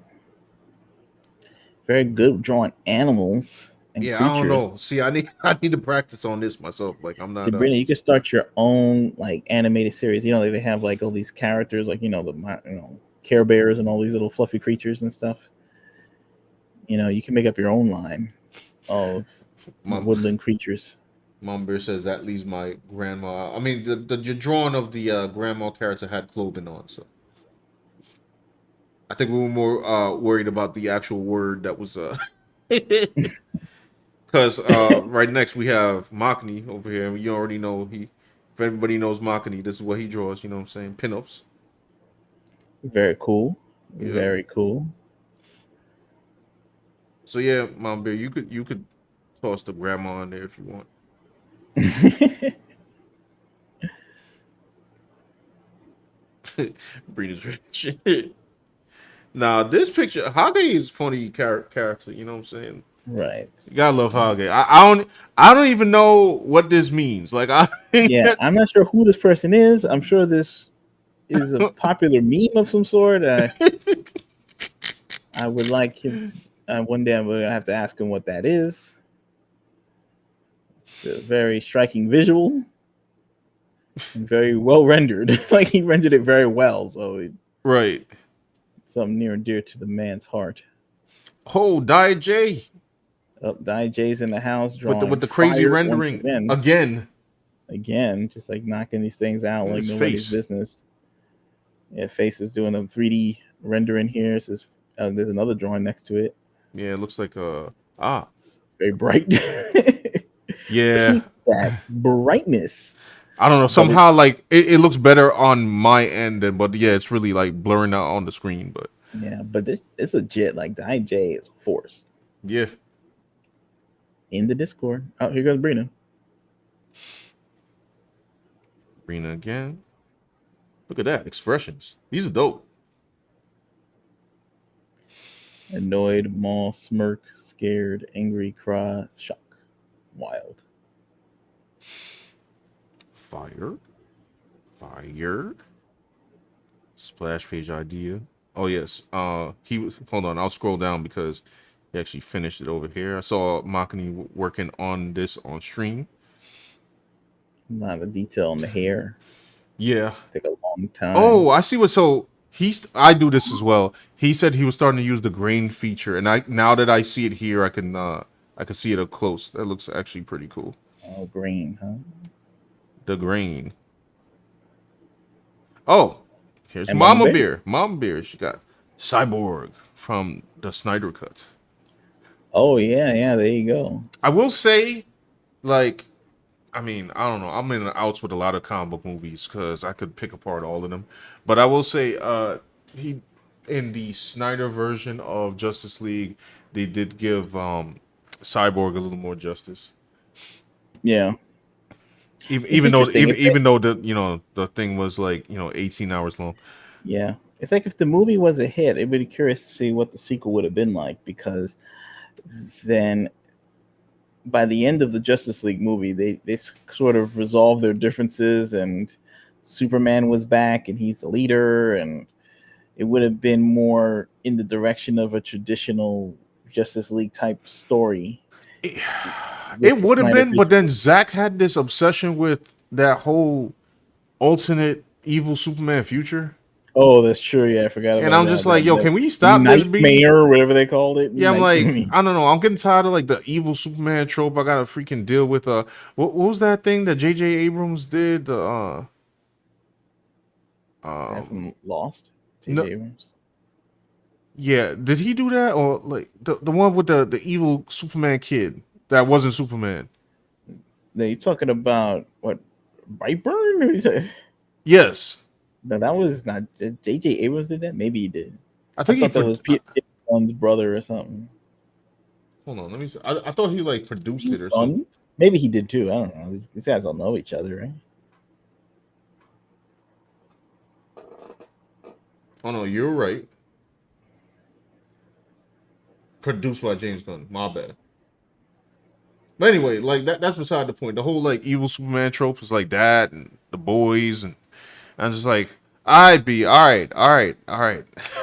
[SPEAKER 2] Very good drawing animals and
[SPEAKER 1] Yeah, I don't
[SPEAKER 2] creatures.
[SPEAKER 1] know. See, I need to practice on this myself. Like I'm not
[SPEAKER 2] Sabrina, you could start your own like animated series. You know, like, they have like all these characters, like Care Bears and all these little fluffy creatures and stuff. You know, you can make up your own line of
[SPEAKER 1] mom.
[SPEAKER 2] woodland creatures.
[SPEAKER 1] Mom Bear says that leaves my grandma. I mean, the drawing of the grandma character had clothing on, so I think we were more worried about the actual word that was because right next we have Makani over here, and you already know he. If everybody knows Makani, this is what he draws. You know what I'm saying? Pinups.
[SPEAKER 2] Very cool.
[SPEAKER 1] Yeah.
[SPEAKER 2] Very cool.
[SPEAKER 1] So yeah, Mom Bear, you could toss the grandma in there if you want. Breeders' reaction. Now this picture, Hage is funny character. You know what I'm saying?
[SPEAKER 2] Right.
[SPEAKER 1] You gotta love Hage. I don't even know what this means. Like I
[SPEAKER 2] Yeah, I'm not sure who this person is. I'm sure this is a popular meme of some sort. I would like him to. One day I'm gonna have to ask him what that is. It's a very striking visual and very well rendered. Like he rendered it very well, so it's
[SPEAKER 1] right.
[SPEAKER 2] something near and dear to the man's heart.
[SPEAKER 1] Oh, Die J
[SPEAKER 2] Up, Die J's in the house
[SPEAKER 1] with the
[SPEAKER 2] drawing
[SPEAKER 1] crazy
[SPEAKER 2] fire once
[SPEAKER 1] rendering
[SPEAKER 2] again.
[SPEAKER 1] again.
[SPEAKER 2] Again, just like knocking these things out
[SPEAKER 1] And
[SPEAKER 2] like
[SPEAKER 1] his
[SPEAKER 2] nobody's
[SPEAKER 1] face.
[SPEAKER 2] business. Yeah, face is doing a 3D rendering here. It says, there's another drawing next to it.
[SPEAKER 1] Yeah, it looks like
[SPEAKER 2] It's very bright.
[SPEAKER 1] yeah.
[SPEAKER 2] Peep that brightness.
[SPEAKER 1] I don't know.
[SPEAKER 2] But
[SPEAKER 1] Somehow like it looks better on my end, but yeah, it's really like blurring out on the screen. But
[SPEAKER 2] but this it's legit. Like the IJ is a force
[SPEAKER 1] yeah,
[SPEAKER 2] in the Discord. Oh, here goes Brina.
[SPEAKER 1] Rena again. Look at that expressions. These are dope.
[SPEAKER 2] Annoyed, maw, smirk, scared, angry, cry, shock, wild.
[SPEAKER 1] Fire. Splash page idea. Oh yes. He was. Hold on. I'll scroll down because he actually finished it over here. I saw Makani working on this on stream.
[SPEAKER 2] A lot of detail on the hair.
[SPEAKER 1] Yeah.
[SPEAKER 2] Take a long time.
[SPEAKER 1] Oh, I see what. So I do this as well. He said he was starting to use the grain feature, and now that I see it here, I can see it up close. That looks actually pretty cool.
[SPEAKER 2] Oh, green, huh?
[SPEAKER 1] The grain. Oh, here's
[SPEAKER 2] And
[SPEAKER 1] Mama Bear. Mama Bear. She got Cyborg from the Snyder Cut.
[SPEAKER 2] Oh yeah, there you go.
[SPEAKER 1] I will say, like, I mean, I don't know. I'm in the outs with a lot of comic book movies because I could pick apart all of them. But I will say, he in the Snyder version of Justice League, they did give Cyborg a little more justice.
[SPEAKER 2] Yeah,
[SPEAKER 1] Even
[SPEAKER 2] it's
[SPEAKER 1] even though
[SPEAKER 2] interesting.
[SPEAKER 1] even even though the thing was like 18 hours long.
[SPEAKER 2] Yeah, it's like if the movie was a hit, it would be curious to see what the sequel would have been like, because then by the end of the Justice League movie, they sort of resolved their differences, and Superman was back, and he's the leader, and it would have been more in the direction of a traditional Justice League type story
[SPEAKER 1] It,
[SPEAKER 2] with
[SPEAKER 1] it
[SPEAKER 2] the
[SPEAKER 1] would have
[SPEAKER 2] Snyder
[SPEAKER 1] been, but
[SPEAKER 2] Vision.
[SPEAKER 1] then Zach had this obsession with that whole alternate evil Superman future.
[SPEAKER 2] Oh, that's true. Yeah, I forgot
[SPEAKER 1] And
[SPEAKER 2] about
[SPEAKER 1] I'm just
[SPEAKER 2] that.
[SPEAKER 1] like, yo,
[SPEAKER 2] That
[SPEAKER 1] can we stop this beat?
[SPEAKER 2] Nightmare, or whatever they called it.
[SPEAKER 1] Yeah, I'm like,
[SPEAKER 2] Nightmare.
[SPEAKER 1] I don't know. I'm getting tired of like the evil Superman trope. I gotta freaking deal with what was that thing that J.J. Abrams did? The
[SPEAKER 2] Guy
[SPEAKER 1] um
[SPEAKER 2] from Lost,
[SPEAKER 1] no,
[SPEAKER 2] J.J. Abrams.
[SPEAKER 1] yeah, did he do that or like the one with the evil Superman kid that wasn't Superman?
[SPEAKER 2] Now you talking about what? Brightburn? Or is that-
[SPEAKER 1] Yes,
[SPEAKER 2] No, that was not J.J. Abrams did that. Maybe he did.
[SPEAKER 1] I
[SPEAKER 2] I
[SPEAKER 1] think he
[SPEAKER 2] thought that
[SPEAKER 1] put.
[SPEAKER 2] was Peter One's brother or something.
[SPEAKER 1] Hold on, let me see. I thought he like produced it or something.
[SPEAKER 2] Son? Maybe he did too. I don't know. These guys all know each other, right?
[SPEAKER 1] Oh no, you're right. Produced by James Gunn. My bad. But anyway, like that's beside the point. The whole like evil Superman trope is like that and the boys and I'm just like, I'd be all right.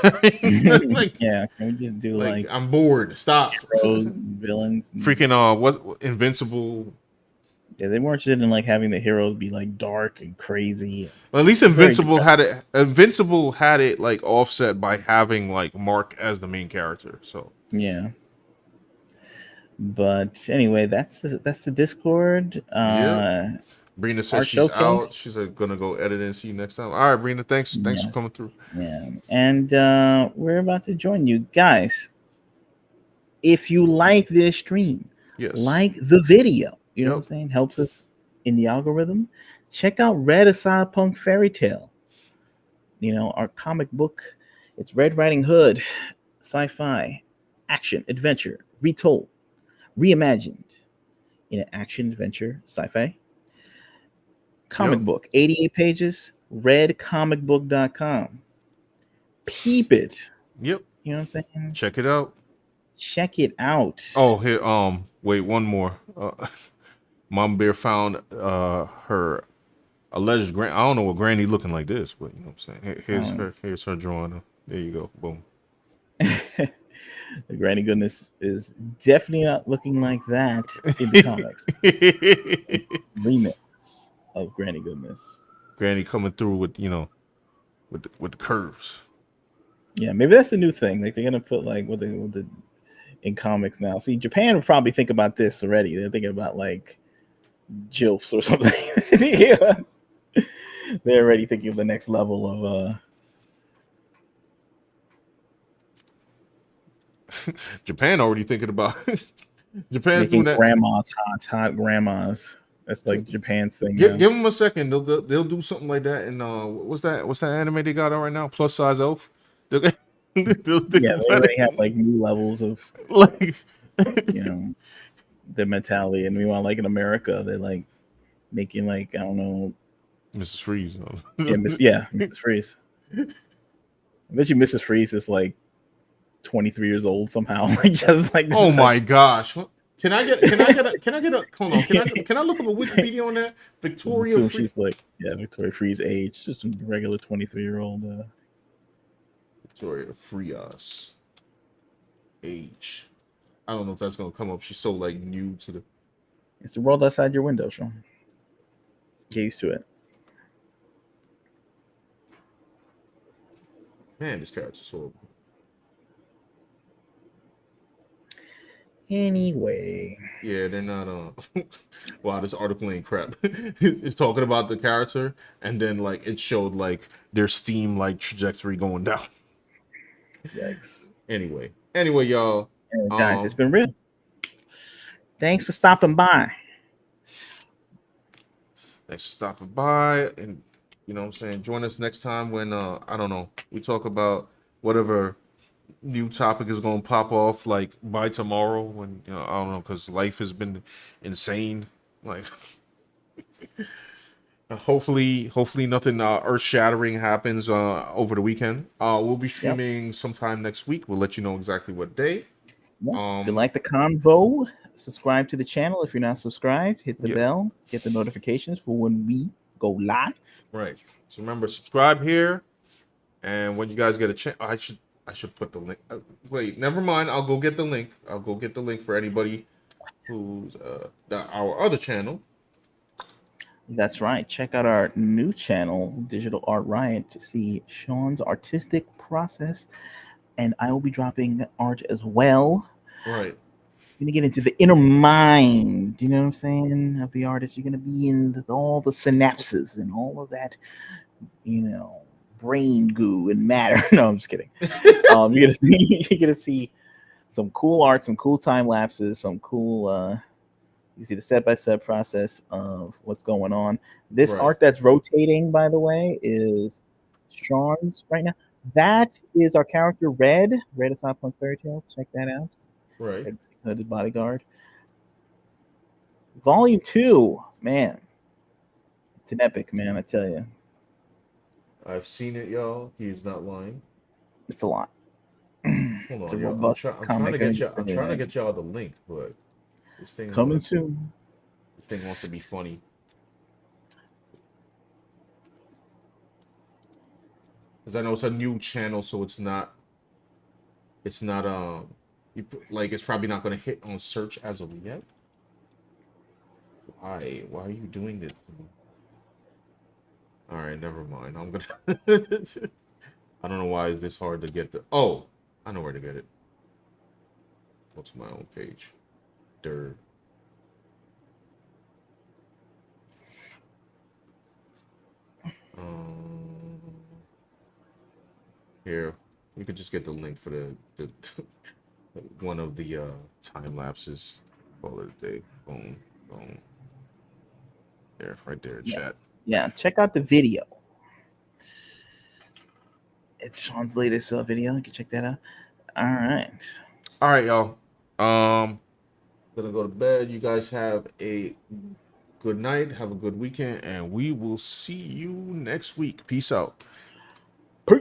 [SPEAKER 1] like
[SPEAKER 2] Yeah, can we just do
[SPEAKER 1] like
[SPEAKER 2] like
[SPEAKER 1] I'm bored. Stop.
[SPEAKER 2] heroes and villains? And,
[SPEAKER 1] Freaking what Invincible.
[SPEAKER 2] yeah, they weren't interested in like having the heroes be like dark and crazy.
[SPEAKER 1] Well, at least
[SPEAKER 2] It's very
[SPEAKER 1] Invincible
[SPEAKER 2] depressing.
[SPEAKER 1] had it. Invincible had it like offset by having like Mark as the main character. So
[SPEAKER 2] Yeah, but anyway, that's the Discord.
[SPEAKER 1] yeah. Brina says
[SPEAKER 2] Art
[SPEAKER 1] she's out.
[SPEAKER 2] showcase.
[SPEAKER 1] She's gonna go edit and see you next time. All right, Brina. Thanks for coming through.
[SPEAKER 2] Yes, yeah, and we're about to join you guys. If you like this stream,
[SPEAKER 1] Yes.
[SPEAKER 2] like the video, you know what I'm
[SPEAKER 1] Yep.
[SPEAKER 2] saying? Helps us in the algorithm. Check out Red, a Cyberpunk Fairytale. Our comic book. It's Red Riding Hood, sci-fi, action, adventure, retold, reimagined in an action, adventure, sci-fi comic
[SPEAKER 1] Yep.
[SPEAKER 2] book. 88 pages, redcomicbook.com. Peep it.
[SPEAKER 1] Yep.
[SPEAKER 2] You know what I'm saying?
[SPEAKER 1] Check it out.
[SPEAKER 2] Check it out.
[SPEAKER 1] Oh, here. Wait. One more. Mom Bear found her alleged grand. I don't know what granny looking like this, but you know what I'm saying. Here's
[SPEAKER 2] Um,
[SPEAKER 1] her. Here's her drawing. There you go. Boom.
[SPEAKER 2] the Granny Goodness is definitely not looking like that in the comics. Remix of Granny Goodness.
[SPEAKER 1] Granny coming through with with the curves.
[SPEAKER 2] Yeah, maybe that's a new thing. Like they're gonna put like what they in comics now. See, Japan would probably think about this already. They're thinking about like jilfs or something. Yeah. They're already thinking of the next level of
[SPEAKER 1] Japan already thinking about. Japan's doing
[SPEAKER 2] making
[SPEAKER 1] that.
[SPEAKER 2] grandmas hot grandmas. That's like Japan's thing
[SPEAKER 1] Give
[SPEAKER 2] now.
[SPEAKER 1] them a second. They'll do something like that. And what's that anime they got out right now? Plus size elf. They'll, they'll think
[SPEAKER 2] Yeah, they
[SPEAKER 1] about
[SPEAKER 2] already have
[SPEAKER 1] it
[SPEAKER 2] like new levels of
[SPEAKER 1] like
[SPEAKER 2] you know their mentality, and meanwhile, like in America, they're like making like I don't know,
[SPEAKER 1] Mrs. Freeze.
[SPEAKER 2] Mrs. Freeze. I bet you Mrs. Freeze is like 23 years old somehow. Like just like this
[SPEAKER 1] Oh
[SPEAKER 2] is like
[SPEAKER 1] my gosh. Can I get a hold on? Can I look up a Wikipedia on that? Victoria
[SPEAKER 2] assume
[SPEAKER 1] Free
[SPEAKER 2] she's like Victoria Freeze age, just a regular 23-year-old.
[SPEAKER 1] Victoria Frias age. I don't know if that's gonna come up. She's so like new to the
[SPEAKER 2] It's the world outside your window, Sean. Get used to it.
[SPEAKER 1] man, this character's horrible.
[SPEAKER 2] Anyway,
[SPEAKER 1] Yeah, they're not wow, this article ain't crap. It's talking about the character and then like it showed like their steam like trajectory going down.
[SPEAKER 2] Yikes.
[SPEAKER 1] Anyway, y'all.
[SPEAKER 2] And guys, it's been real. Thanks for stopping by.
[SPEAKER 1] Thanks for stopping by, and you know what I'm saying, join us next time when I don't know, we talk about whatever new topic is going to pop off like by tomorrow, when you know, I don't know, because life has been insane, like hopefully nothing earth-shattering happens over the weekend. We'll be
[SPEAKER 2] Yep.
[SPEAKER 1] streaming sometime next week. We'll let you know exactly what day.
[SPEAKER 2] Yeah. If you like the convo, subscribe to the channel. If you're not subscribed, hit the bell, get the notifications for when we go live.
[SPEAKER 1] Right. So remember, subscribe here, and when you guys get a chance, I should put the link. Wait, never mind. I'll go get the link. I'll go get the link for anybody who's our other channel.
[SPEAKER 2] That's right. Check out our new channel, Digital Art Riot, to see Sean's artistic process. And I will be dropping art as well.
[SPEAKER 1] Right.
[SPEAKER 2] You're gonna get into the inner mind, you know what I'm saying, of the artist. You're gonna be in all the synapses and all of that, you know, brain goo and matter. No, I'm just kidding. You're gonna see some cool art, some cool time lapses, some cool. You see the step-by-step process of what's going on. This art that's rotating, by the way, is Sean's right now. That is our character Red. Red is Cyberpunk Fairytale. Check that out.
[SPEAKER 1] Right.
[SPEAKER 2] The bodyguard. Volume 2, man. It's an epic, man, I tell you.
[SPEAKER 1] I've seen it, y'all. He's not lying.
[SPEAKER 2] It's a lot.
[SPEAKER 1] Hold
[SPEAKER 2] It's
[SPEAKER 1] on,
[SPEAKER 2] a
[SPEAKER 1] yo.
[SPEAKER 2] robust
[SPEAKER 1] I'm trying to
[SPEAKER 2] comic.
[SPEAKER 1] get y'all the link, but this thing
[SPEAKER 2] coming soon.
[SPEAKER 1] This thing wants to be funny. Because I know it's a new channel, so it's not it's probably not gonna hit on search as of yet. Why are you doing this to me? All right, never mind. I'm gonna I don't know why is this hard to get the I know where to get it. Go to my own page. Dirt. Here, you could just get the link for the one of the time lapses. Call it a day. Boom, boom. There, right there, chat.
[SPEAKER 2] Yeah, check out the video. It's Sean's latest video. You can check that out. All
[SPEAKER 1] right, y'all. Gonna go to bed. You guys have a good night. Have a good weekend, and we will see you next week. Peace out.